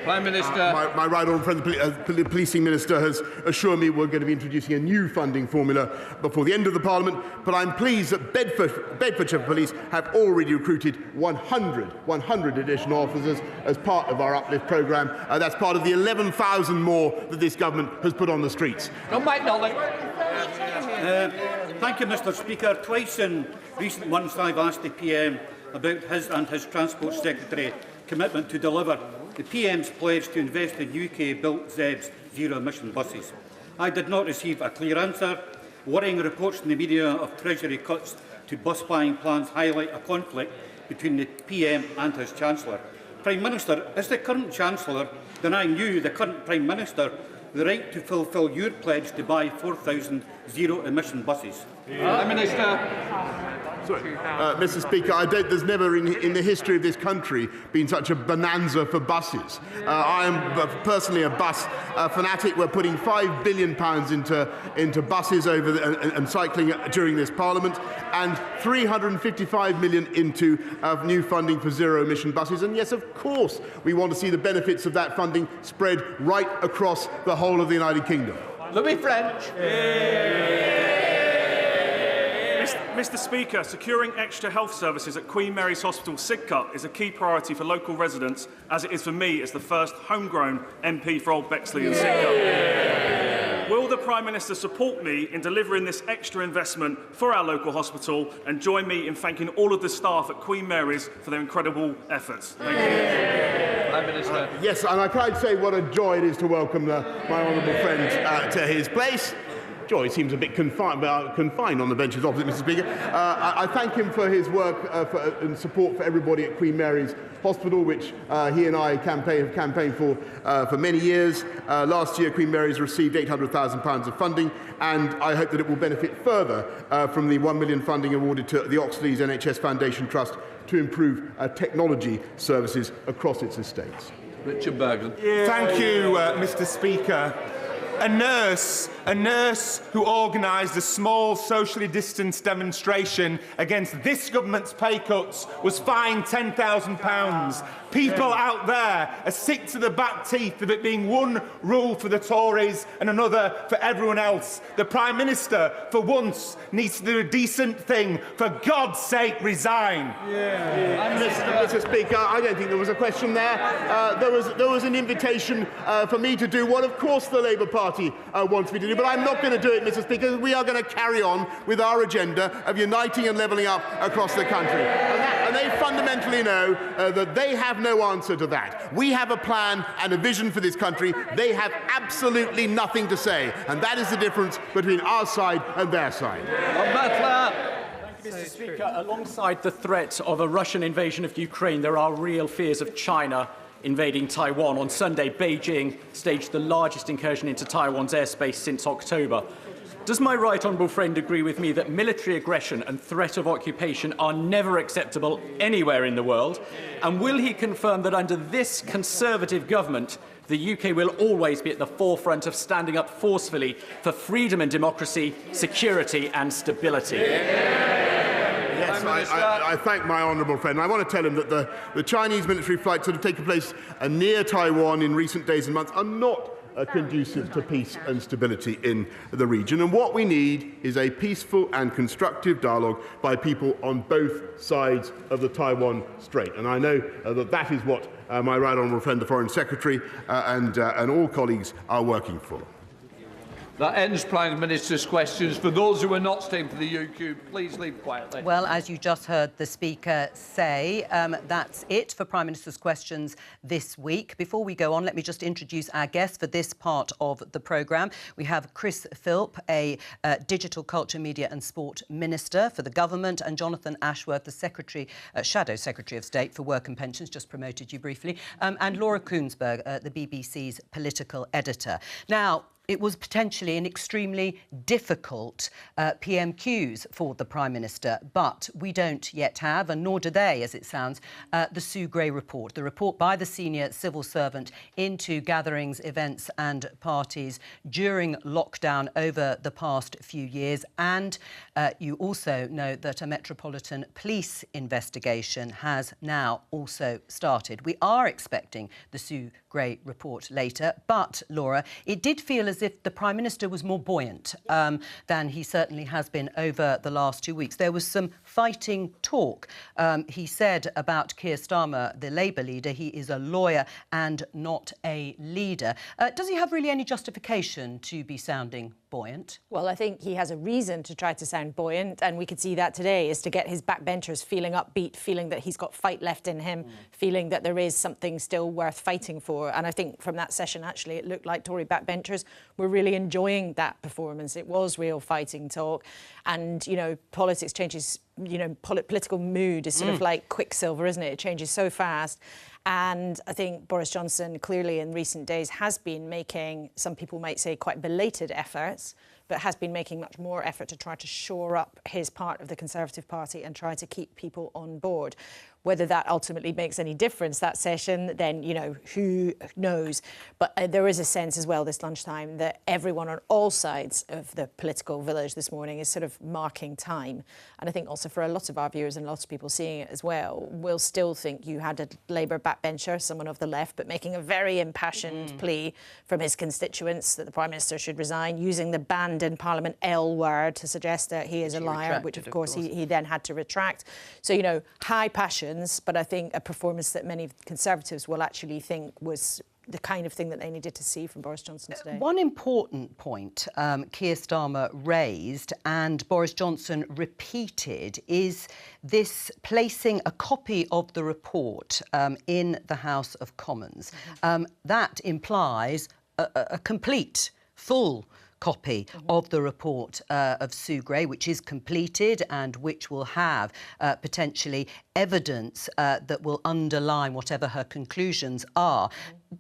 Prime Minister. My right honourable friend, the Policing Minister, has assured me we're going to be introducing a new funding formula before the end of the Parliament, but I'm pleased that Bedfordshire Police have already recruited 100 additional officers as part of our uplift programme. That's part of the 11,000 more that this government has put on the streets. No, Mike Nolan. Thank you, Mr. Speaker. Twice in recent months I've asked the PM about his and his Transport Secretary commitment to deliver the PM's pledge to invest in UK-built ZEB's zero-emission buses. I did not receive a clear answer. Worrying reports in the media of Treasury cuts to bus buying plans highlight a conflict between the PM and his Chancellor. Prime Minister, is the current Chancellor denying you, the current Prime Minister, the right to fulfil your pledge to buy 4,000 zero-emission buses? Prime Minister. Mr. Speaker, there's never in the history of this country been such a bonanza for buses. I am personally a bus fanatic. We're putting £5 billion into buses and cycling during this Parliament, and £355 million into new funding for zero-emission buses. And yes, of course, we want to see the benefits of that funding spread right across the whole of the United Kingdom. Louis French. Mr. Speaker, securing extra health services at Queen Mary's Hospital, Sidcup, is a key priority for local residents, as it is for me as the first homegrown MP for Old Bexley and Sidcup. Will the Prime Minister support me in delivering this extra investment for our local hospital and join me in thanking all of the staff at Queen Mary's for their incredible efforts? Thank you. Prime Minister. Yes, and I can say what a joy it is to welcome my honourable friend to his place. Joy seems a bit confined on the benches opposite, Mr. Speaker. I thank him for his work and support for everybody at Queen Mary's Hospital, which he and I have campaigned for many years. Last year, Queen Mary's received £800,000 of funding, and I hope that it will benefit further from the £1 million funding awarded to the Oxley's NHS Foundation Trust to improve technology services across its estates. Richard Bergen. Thank you, Mr. Speaker. A nurse who organised a small socially distanced demonstration against this government's pay cuts was fined £10,000. People out there are sick to the back teeth of it being one rule for the Tories and another for everyone else. The Prime Minister, for once, needs to do a decent thing. For God's sake, resign. Mr. Speaker, I don't think there was a question there. There was an invitation for me to do what, of course, the Labour Party wants me to do, but I'm not going to do it, Mr. Speaker. We are going to carry on with our agenda of uniting and levelling up across the country. And they fundamentally know that they have no answer to that. We have a plan and a vision for this country. They have absolutely nothing to say. And that is the difference between our side and their side. Mr. Speaker, alongside the threat of a Russian invasion of Ukraine, there are real fears of China invading Taiwan. On Sunday, Beijing staged the largest incursion into Taiwan's airspace since October. Does my right honourable friend agree with me that military aggression and threat of occupation are never acceptable anywhere in the world? And will he confirm that under this Conservative government, the UK will always be at the forefront of standing up forcefully for freedom and democracy, security and stability? Yes, I thank my honourable friend. I want to tell him that the Chinese military flights that have taken place near Taiwan in recent days and months are not conducive to peace and stability in the region. And what we need is a peaceful and constructive dialogue by people on both sides of the Taiwan Strait. And I know that is what my right honourable friend, the Foreign Secretary, and all colleagues are working for. That ends Prime Minister's questions. For those who are not staying for the UQ, please leave quietly. Well, as you just heard the Speaker say, that's it for Prime Minister's questions this week. Before we go on, let me just introduce our guests for this part of the programme. We have Chris Philp, a Digital Culture, Media and Sport Minister for the Government, and Jonathan Ashworth, the Shadow Secretary of State for Work and Pensions, just promoted you briefly, and Laura Kuenssberg, the BBC's political editor. Now, it was potentially an extremely difficult PMQs for the Prime Minister, but we don't yet have, and nor do they, as it sounds, the Sue Gray report, the report by the senior civil servant into gatherings, events and parties during lockdown over the past few years. And you also know that a Metropolitan Police investigation has now also started. We are expecting the Sue Gray report later, but, Laura, it did feel as if the Prime Minister was more buoyant than he certainly has been over the last 2 weeks. There was some fighting talk. He said about Keir Starmer, the Labour leader, he is a lawyer and not a leader. Does he have really any justification to be sounding buoyant? Well, I think he has a reason to try to sound buoyant, and we could see that today, is to get his backbenchers feeling upbeat, feeling that he's got fight left in him, feeling that there is something still worth fighting for. And I think from that session, actually, it looked like Tory backbenchers were really enjoying that performance. It was real fighting talk. And, you know, politics changes, you know, political mood is sort of like quicksilver, isn't it? It changes so fast. And I think Boris Johnson clearly in recent days has been making, some people might say, quite belated efforts, but has been making much more effort to try to shore up his part of the Conservative Party and try to keep people on board. Whether that ultimately makes any difference, that session, then, you know, who knows? But there is a sense as well this lunchtime that everyone on all sides of the political village this morning is sort of marking time. And I think also for a lot of our viewers and lots of people seeing it as well, will still think you had a Labour backbencher, someone of the left, but making a very impassioned plea from his constituents that the Prime Minister should resign, using the banned in Parliament L word to suggest that he is a liar, which of course he then had to retract. So, you know, high passion, but I think a performance that many Conservatives will actually think was the kind of thing that they needed to see from Boris Johnson today. One important point Keir Starmer raised and Boris Johnson repeated is this placing a copy of the report in the House of Commons. That implies a complete, full copy of the report of Sue Gray, which is completed and which will have potentially evidence that will underline whatever her conclusions are.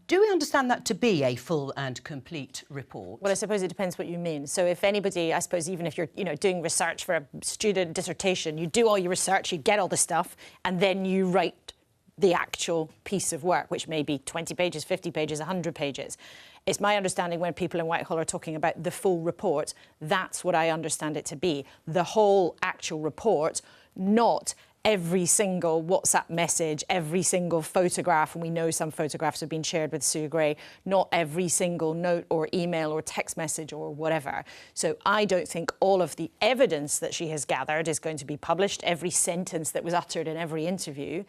Do we understand that to be a full and complete report? Well, I suppose it depends what you mean. So if anybody, I suppose, even if you're, you know, doing research for a student dissertation, you do all your research, you get all the stuff, and then you write the actual piece of work, which may be 20 pages, 50 pages, 100 pages. It's my understanding when people in Whitehall are talking about the full report, that's what I understand it to be. The whole actual report, not every single WhatsApp message, every single photograph, and we know some photographs have been shared with Sue Gray, not every single note or email or text message or whatever. So I don't think all of the evidence that she has gathered is going to be published, every sentence that was uttered in every interview.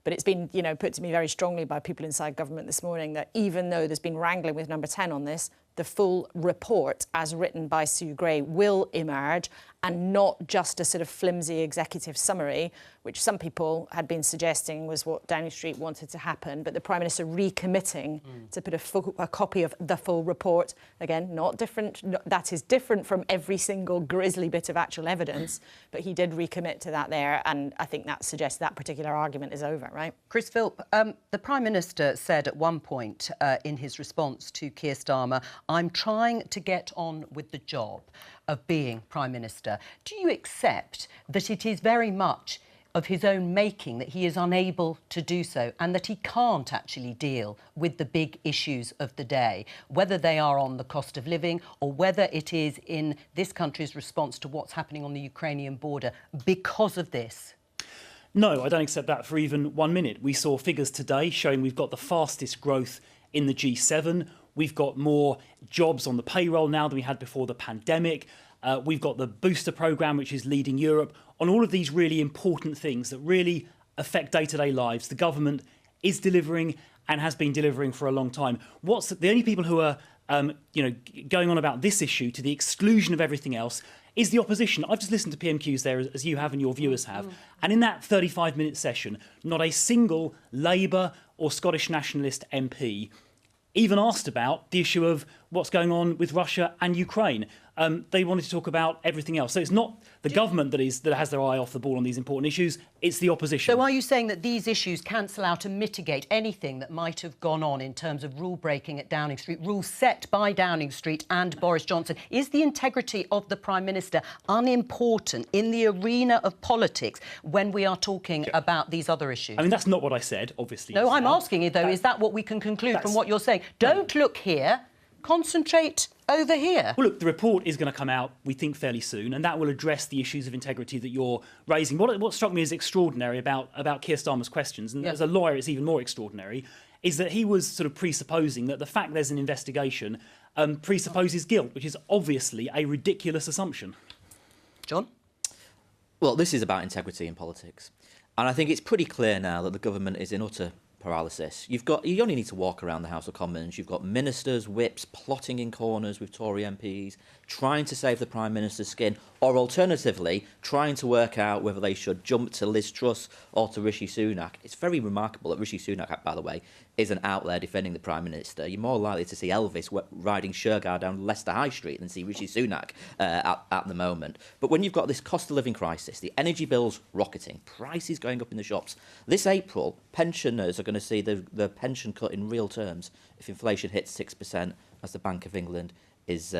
But it's been, you know, put to me very strongly by people inside government this morning that even though there's been wrangling with Number 10 on this, the full report, as written by Sue Gray, will emerge, and not just a sort of flimsy executive summary, which some people had been suggesting was what Downing Street wanted to happen, but the Prime Minister recommitting to put a copy of the full report. Again, not different. That is different from every single grisly bit of actual evidence, but he did recommit to that there, and I think that suggests that particular argument is over, right? Chris Philp, the Prime Minister said at one point in his response to Keir Starmer, "I'm trying to get on with the job of being Prime Minister." Do you accept that it is very much of his own making that he is unable to do so and that he can't actually deal with the big issues of the day, whether they are on the cost of living or whether it is in this country's response to what's happening on the Ukrainian border because of this? No, I don't accept that for even 1 minute. We saw figures today showing we've got the fastest growth in the G7. We've got more jobs on the payroll now than we had before the pandemic. We've got the booster programme, which is leading Europe. On all of these really important things that really affect day-to-day lives, the government is delivering and has been delivering for a long time. The only people who are going on about this issue to the exclusion of everything else is the opposition. I've just listened to PMQs there, as you have and your viewers have. And in that 35-minute session, not a single Labour or Scottish Nationalist MP even asked about the issue of what's going on with Russia and Ukraine. They wanted to talk about everything else. So it's not the government that has their eye off the ball on these important issues, it's the opposition. So are you saying that these issues cancel out and mitigate anything that might have gone on in terms of rule breaking at Downing Street, rules set by Downing Street and Boris Johnson? Is the integrity of the Prime Minister unimportant in the arena of politics when we are talking about these other issues? I mean, that's not what I said, obviously. No, I'm asking you, though, is that what we can conclude from what you're saying? Don't look here, concentrate over here. Well, look, the report is going to come out, we think, fairly soon, and that will address the issues of integrity that you're raising. What struck me as extraordinary about Keir Starmer's questions, and as a lawyer it's even more extraordinary, is that he was sort of presupposing that the fact there's an investigation presupposes guilt, which is obviously a ridiculous assumption. John? Well, this is about integrity in politics. And I think it's pretty clear now that the government is in utter paralysis. You only need to walk around the House of Commons. You've got ministers, whips, plotting in corners with Tory MPs, trying to save the Prime Minister's skin, or alternatively, trying to work out whether they should jump to Liz Truss or to Rishi Sunak. It's very remarkable that Rishi Sunak, by the way, isn't out there defending the Prime Minister. You're more likely to see Elvis riding Shergar down Leicester High Street than see Rishi Sunak at the moment. But when you've got this cost of living crisis, the energy bills rocketing, prices going up in the shops, this April, pensioners are going to see the pension cut in real terms if inflation hits 6%, as the Bank of England is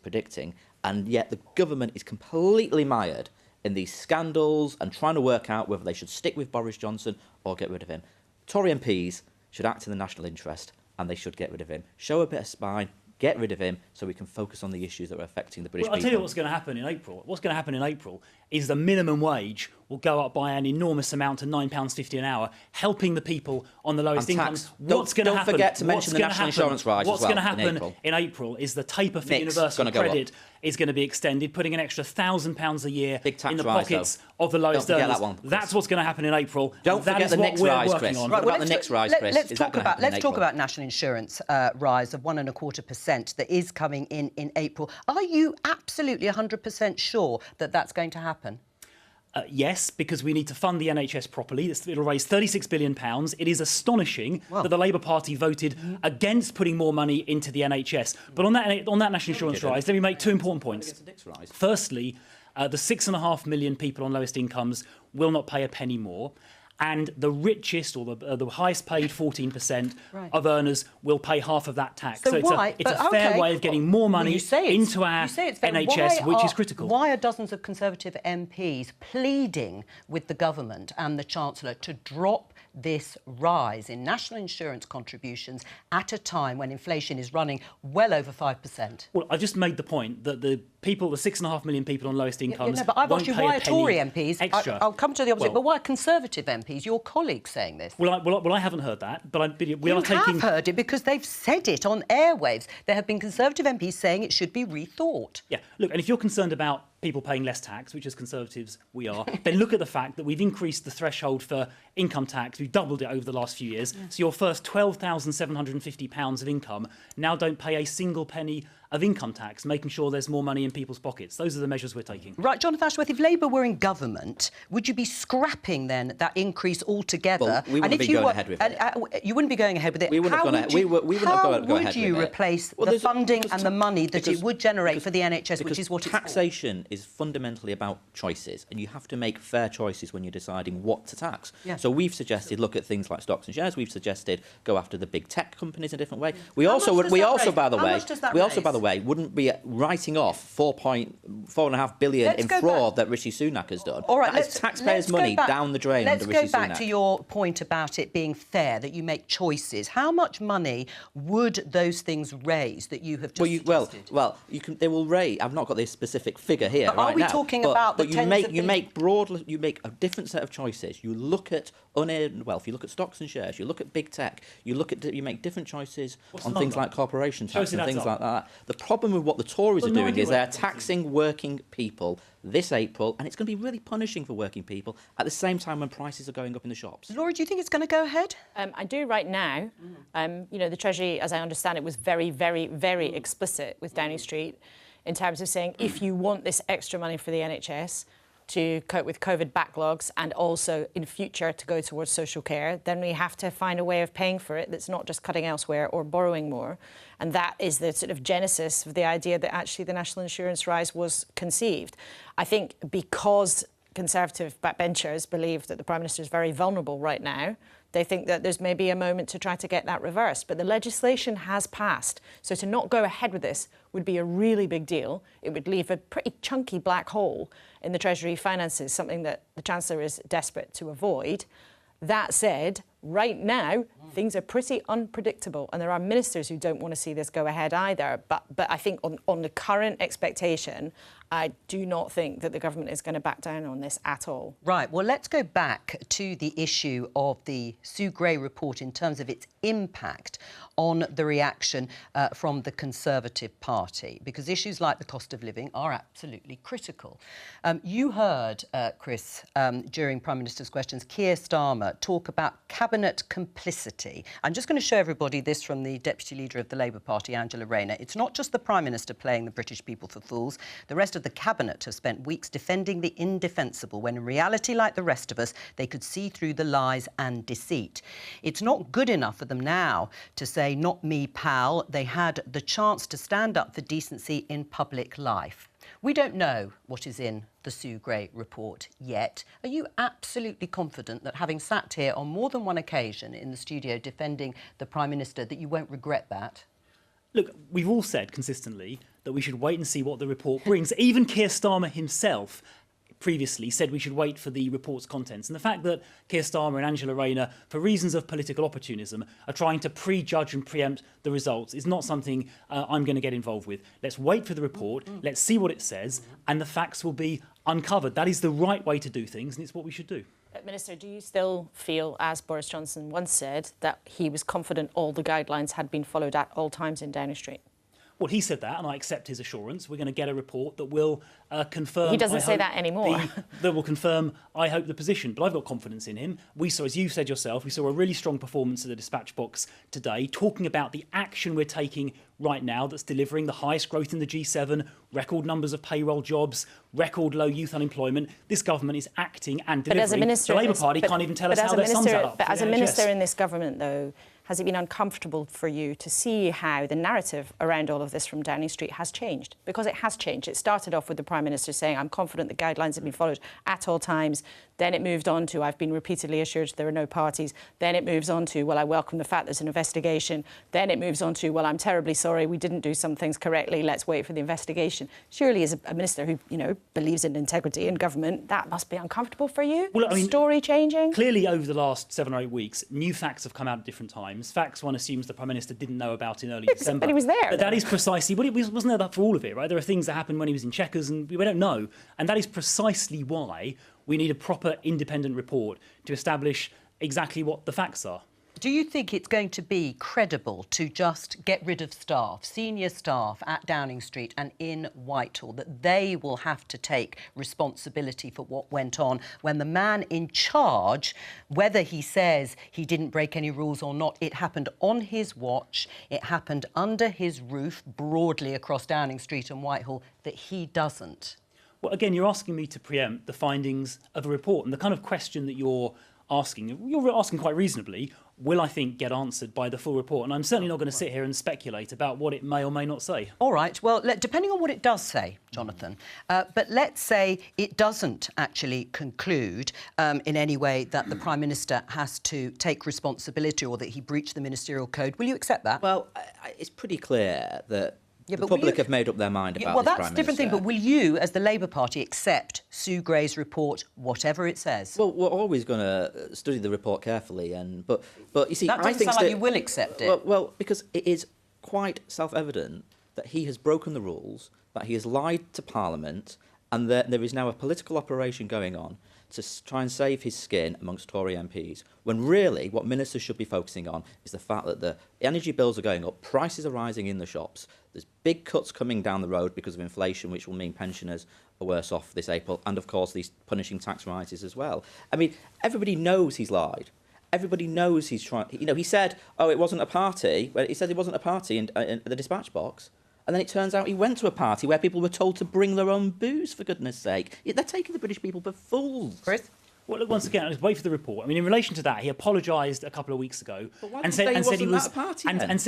predicting. And yet the government is completely mired in these scandals and trying to work out whether they should stick with Boris Johnson or get rid of him. Tory MPs should act in the national interest and they should get rid of him. Show a bit of spine, get rid of him so we can focus on the issues that are affecting the British people. I'll tell you what's going to happen in April. What's going to happen in April is the minimum wage will go up by an enormous amount to £9.50 an hour, helping the people on the lowest incomes. What's going to happen? Don't forget to mention the national insurance rise as well. What's going to happen in April is the taper for universal credit is going to be extended, putting an extra £1,000 a year in the pockets of the lowest earners. That's what's going to happen in April. Don't forget the next rise, Chris. What about the next rise, Chris? Let's talk about national insurance rise of 1.25% that is coming in April. Are you absolutely 100% sure that that's going to happen? Yes, because we need to fund the NHS properly. It'll raise £36 billion. It is astonishing that the Labour Party voted against putting more money into the NHS. But on that national insurance rise, let me make two important points. Firstly, the 6.5 million people on lowest incomes will not pay a penny more. And the richest, or the highest paid 14% of earners will pay half of that tax. So it's a fair way of getting more money into our NHS, which is critical. Why are dozens of Conservative MPs pleading with the government and the Chancellor to drop this rise in national insurance contributions at a time when inflation is running well over 5%? Well, I just made the point that the 6.5 million people on lowest incomes but I've asked you why are Tory MPs extra. I'll come to the opposite, but why are Conservative MPs, your colleagues, saying this? Well, I haven't heard that, but we are taking... You have heard it because they've said it on airwaves. There have been Conservative MPs saying it should be rethought. Yeah, look, and if you're concerned about people paying less tax, which as Conservatives we are, then look at the fact that we've increased the threshold for income tax. We've doubled it over the last few years. So your first £12,750 of income now don't pay a single penny of income tax, making sure there's more money in people's pockets. Those are the measures we're taking. Right, Jonathan Ashworth, if Labour were in government, would you be scrapping then that increase altogether? Well, we wouldn't be going ahead with it. You wouldn't be going ahead with it. We wouldn't have gone ahead. How would you replace the funding and the money that it would generate for the NHS, which is what it's for? Taxation is fundamentally about choices, and you have to make fair choices when you're deciding what to tax. Yeah. So we've suggested look at things like stocks and shares. We've suggested go after the big tech companies in a different way. We also, by the way, wouldn't be writing off £4.5 billion in fraud that Rishi Sunak has done. All right, that is taxpayers' money down the drain under Rishi Sunak. Let's go back to your point about it being fair, that you make choices. How much money would those things raise that you have just suggested? Well, they will raise. I've not got this specific figure here but are we talking about the tens of you make a different set of choices. You look at unearned wealth. You look at stocks and shares. You look at big tech. You make different choices on things like corporation tax and things like that. The problem with what the Tories are doing is they're taxing working people this April, and it's going to be really punishing for working people at the same time when prices are going up in the shops. Laura, do you think it's going to go ahead? I do right now. The Treasury, as I understand it, was very, very, very explicit with Downing Street in terms of saying if you want this extra money for the NHS, to cope with COVID backlogs and also in future to go towards social care, then we have to find a way of paying for it that's not just cutting elsewhere or borrowing more. And that is the sort of genesis of the idea that actually the national insurance rise was conceived. I think because Conservative backbenchers believe that the Prime Minister is very vulnerable right now, they think that there's maybe a moment to try to get that reversed. But the legislation has passed. So to not go ahead with this would be a really big deal. It would leave a pretty chunky black hole in the Treasury finances, something that the Chancellor is desperate to avoid. That said, right now, things are pretty unpredictable, and there are ministers who don't want to see this go ahead either. But I think on the current expectation, I do not think that the government is going to back down on this at all. Right. Well, let's go back to the issue of the Sue Gray report in terms of its impact on the reaction from the Conservative Party, because issues like the cost of living are absolutely critical. You heard, Chris, during Prime Minister's questions, Keir Starmer talk about cabinet complicity. I'm just going to show everybody this from the Deputy Leader of the Labour Party, Angela Rayner. It's not just the Prime Minister playing the British people for fools. The rest of the cabinet have spent weeks defending the indefensible, when in reality, like the rest of us, they could see through the lies and deceit. It's not good enough for them now to say, "Not me, pal." They had the chance to stand up for decency in public life. We don't know what is in the Sue Gray report yet. Are you absolutely confident that, having sat here on more than one occasion in the studio defending the Prime Minister, that you won't regret that? Look, we've all said consistently that we should wait and see what the report brings. Even Keir Starmer himself previously said we should wait for the report's contents. And the fact that Keir Starmer and Angela Rayner, for reasons of political opportunism, are trying to prejudge and preempt the results is not something I'm going to get involved with. Let's wait for the report, let's see what it says, and the facts will be uncovered. That is the right way to do things, and it's what we should do. Minister, do you still feel, as Boris Johnson once said, that he was confident all the guidelines had been followed at all times in Downing Street? Well, he said that, and I accept his assurance. We're going to get a report that will confirm... He doesn't say that anymore. That will confirm, I hope, the position. But I've got confidence in him. We saw, as you said yourself, we saw a really strong performance of the dispatch box today, talking about the action we're taking right now that's delivering the highest growth in the G7, record numbers of payroll jobs, record low youth unemployment. This government is acting and delivering. But as a minister, the Labour Party can't even tell us how their sums add up. But as a minister in this government, though, has it been uncomfortable for you to see how the narrative around all of this from Downing Street has changed? Because it has changed. It started off with the Prime Minister saying, "I'm confident the guidelines have been followed at all times." Then it moved on to, "I've been repeatedly assured there are no parties." Then it moves on to, "Well, I welcome the fact there's an investigation." Then it moves on to, "Well, I'm terribly sorry, we didn't do some things correctly. Let's wait for the investigation." Surely, as a minister who, believes in integrity in government, that must be uncomfortable for you? Well, I mean, story changing? Clearly, over the last 7 or 8 weeks, new facts have come out at different times. Facts one assumes the Prime Minister didn't know about in early December. But he was there. But that is precisely... Well, it wasn't there that for all of it, right? There are things that happened when he was in Chequers, and we don't know. And that is precisely why we need a proper independent report to establish exactly what the facts are. Do you think it's going to be credible to just get rid of staff, senior staff at Downing Street and in Whitehall, that they will have to take responsibility for what went on when the man in charge, whether he says he didn't break any rules or not, it happened on his watch, it happened under his roof, broadly across Downing Street and Whitehall, that he doesn't? Well, again, you're asking me to preempt the findings of a report, and the kind of question that you're asking quite reasonably, will, I think, get answered by the full report. And I'm certainly not going to sit here and speculate about what it may or may not say. All right. Well, depending on what it does say, Jonathan, but let's say it doesn't actually conclude in any way that the Prime Minister has to take responsibility or that he breached the ministerial code. Will you accept that? Well, it's pretty clear that the public have made up their mind about well, this that's Prime a different Minister. thing, but will you, as the Labour Party, accept Sue Gray's report, whatever it says? Well, we're always going to study the report carefully, but you see, that doesn't I think sound like you will accept it. Well, because it is quite self-evident that he has broken the rules, that he has lied to Parliament, and that there is now a political operation going on to try and save his skin amongst Tory MPs, when really what ministers should be focusing on is the fact that the energy bills are going up, prices are rising in the shops, there's big cuts coming down the road because of inflation, which will mean pensioners are worse off this April, and of course these punishing tax rises as well. I mean, everybody knows he's lied. Everybody knows he's trying... he said, "Oh, it wasn't a party." Well, he said it wasn't a party in the dispatch box. And then it turns out he went to a party where people were told to bring their own booze, for goodness sake. They're taking the British people for fools. Chris? Well, look, once again, let's wait for the report. I mean, in relation to that, he apologised a couple of weeks ago and said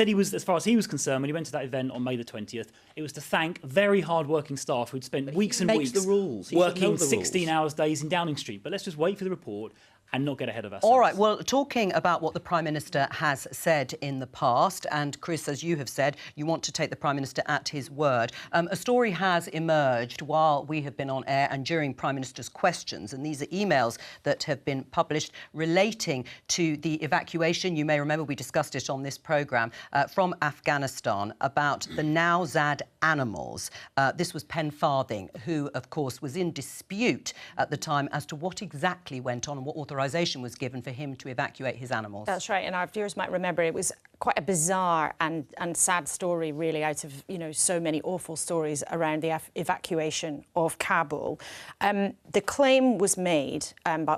he was, as far as he was concerned, when he went to that event on May the 20th, it was to thank very hard-working staff who'd spent weeks and weeks working 16 hours days in Downing Street. But let's just wait for the report and not get ahead of ourselves. All right, well, talking about what the Prime Minister has said in the past, and Chris, as you have said, you want to take the Prime Minister at his word. A story has emerged while we have been on air and during Prime Minister's questions, and these are emails that have been published relating to the evacuation. You may remember we discussed it on this programme from Afghanistan about the Nowzad animals. This was Pen Farthing, who, of course, was in dispute at the time as to what exactly went on and what authorisation was given for him to evacuate his animals. That's right, and our viewers might remember it was quite a bizarre and sad story, really, out of, you know, so many awful stories around the evacuation of Kabul. The claim was made,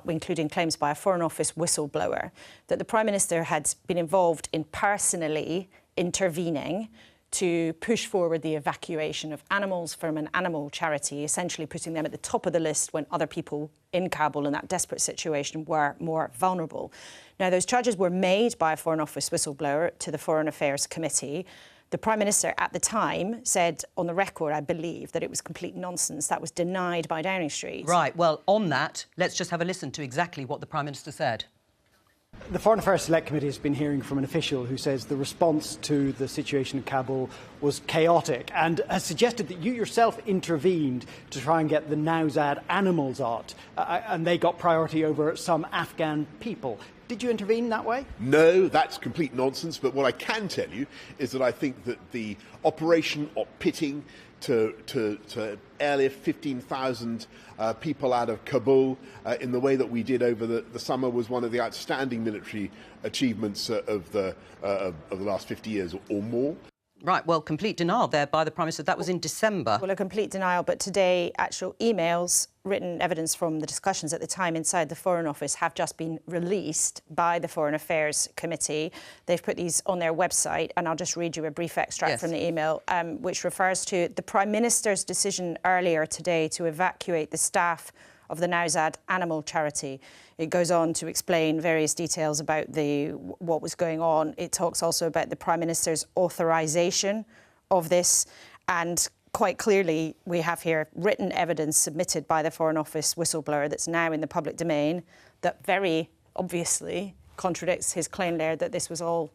including claims by a Foreign Office whistleblower, that the Prime Minister had been involved in personally intervening to push forward the evacuation of animals from an animal charity, essentially putting them at the top of the list when other people in Kabul in that desperate situation were more vulnerable. Now, those charges were made by a Foreign Office whistleblower to the Foreign Affairs Committee. The Prime Minister at the time said on the record, I believe, that it was complete nonsense. That was denied by Downing Street. Right, well, on that, let's just have a listen to exactly what the Prime Minister said. The Foreign Affairs Select Committee has been hearing from an official who says the response to the situation in Kabul was chaotic and has suggested that you yourself intervened to try and get the Nowzad animals out, and they got priority over some Afghan people. Did you intervene that way? No, that's complete nonsense. But what I can tell you is that I think that the operation of pitting to airlift 15,000 people out of Kabul in the way that we did over the summer was one of the outstanding military achievements of the last 50 years or more. Right, well, complete denial there by the Prime Minister. That was in December. Well, a complete denial, but today actual emails, written evidence from the discussions at the time inside the Foreign Office have just been released by the Foreign Affairs Committee. They've put these on their website, and I'll just read you a brief extract from the email, which refers to the Prime Minister's decision earlier today to evacuate the staff of the Nowzad Animal Charity. It goes on to explain various details about what was going on. It talks also about the Prime Minister's authorisation of this, and quite clearly we have here written evidence submitted by the Foreign Office whistleblower that's now in the public domain that very obviously contradicts his claim there that this was all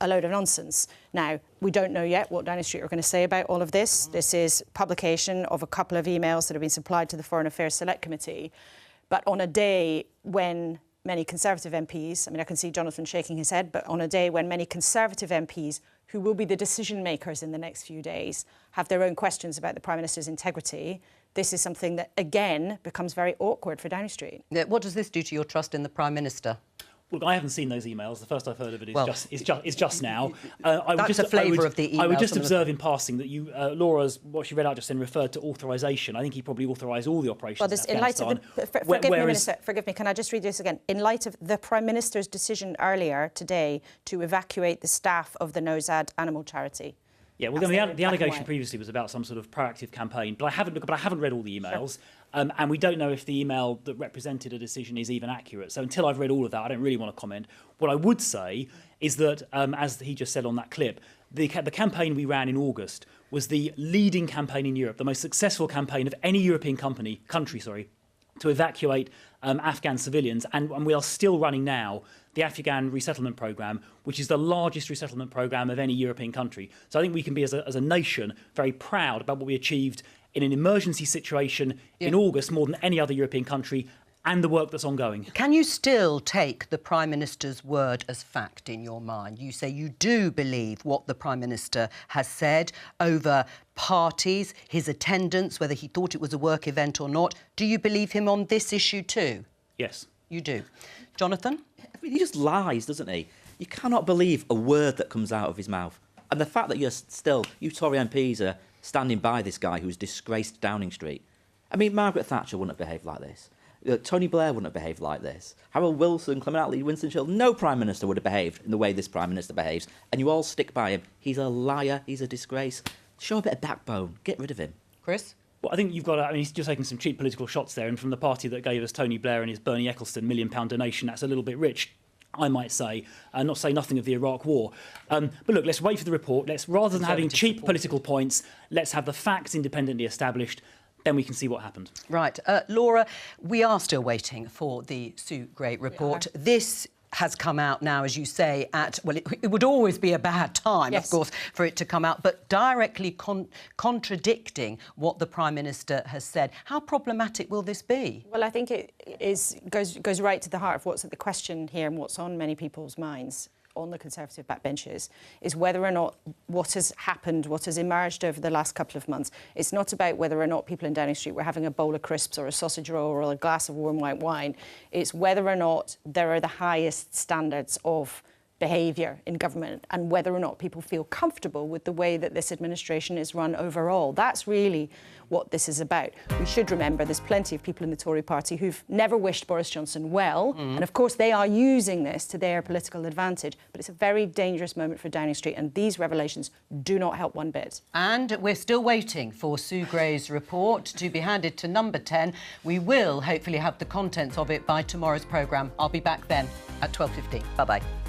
a load of nonsense. Now, we don't know yet what Downing Street are going to say about all of this. This is publication of a couple of emails that have been supplied to the Foreign Affairs Select Committee. But on a day when many Conservative MPs, I mean, I can see Jonathan shaking his head, but on a day when many Conservative MPs, who will be the decision makers in the next few days, have their own questions about the Prime Minister's integrity, this is something that, again, becomes very awkward for Downing Street. What does this do to your trust in the Prime Minister? Look, I haven't seen those emails. The first I've heard of it is just now. That's a flavour of the email. I would just observe in passing that Laura's, what she read out just then, referred to authorisation. I think he probably authorised all the operations in Afghanistan. Forgive me, Minister, forgive me, can I just read this again? In light of the Prime Minister's decision earlier today to evacuate the staff of the Nowzad Animal Charity. Yeah, well, then the allegation previously was about some sort of proactive campaign, but I haven't read all the emails, and we don't know if the email that represented a decision is even accurate. So until I've read all of that, I don't really want to comment. What I would say is that, as he just said on that clip, the campaign we ran in August was the leading campaign in Europe, the most successful campaign of any European country, to evacuate Afghan civilians, and we are still running now the Afghan resettlement programme, which is the largest resettlement programme of any European country. So I think we can be, as a nation, very proud about what we achieved in an emergency situation in August more than any other European country, and the work that's ongoing. Can you still take the Prime Minister's word as fact in your mind? You say you do believe what the Prime Minister has said over parties, his attendance, whether he thought it was a work event or not. Do you believe him on this issue too? Yes. You do. Jonathan? I mean, he just lies, doesn't he? You cannot believe a word that comes out of his mouth. And the fact that you Tory MPs are standing by this guy who's disgraced Downing Street. I mean, Margaret Thatcher wouldn't have behaved like this. Tony Blair wouldn't have behaved like this. Harold Wilson, Clement Attlee, Winston Churchill, no Prime Minister would have behaved in the way this Prime Minister behaves. And you all stick by him. He's a liar. He's a disgrace. Show a bit of backbone. Get rid of him. Chris? Well, I think you've got to, I mean, he's just taking some cheap political shots there, and from the party that gave us Tony Blair and his Bernie Ecclestone £1 million donation, that's a little bit rich, I might say, and not say nothing of the Iraq War. But look, let's wait for the report. Let's, rather than having cheap political points, let's have the facts independently established. Then we can see what happened. Right. Laura, we are still waiting for the Sue Gray report. This has come out now, as you say, at, well, it would always be a bad time, of course, for it to come out, but directly contradicting what the Prime Minister has said. How problematic will this be? Well, I think it goes right to the heart of what's at the question here and what's on many people's minds on the Conservative backbenches, is whether or not what has happened, what has emerged over the last couple of months, it's not about whether or not people in Downing Street were having a bowl of crisps or a sausage roll or a glass of warm white wine. It's whether or not there are the highest standards of behaviour in government and whether or not people feel comfortable with the way that this administration is run overall. That's really what this is about. We should remember there's plenty of people in the Tory party who've never wished Boris Johnson well, and of course they are using this to their political advantage, but it's a very dangerous moment for Downing Street, and these revelations do not help one bit. And we're still waiting for Sue Gray's report to be handed to Number 10. We will hopefully have the contents of it by tomorrow's programme. I'll be back then at 12:15. Bye-bye.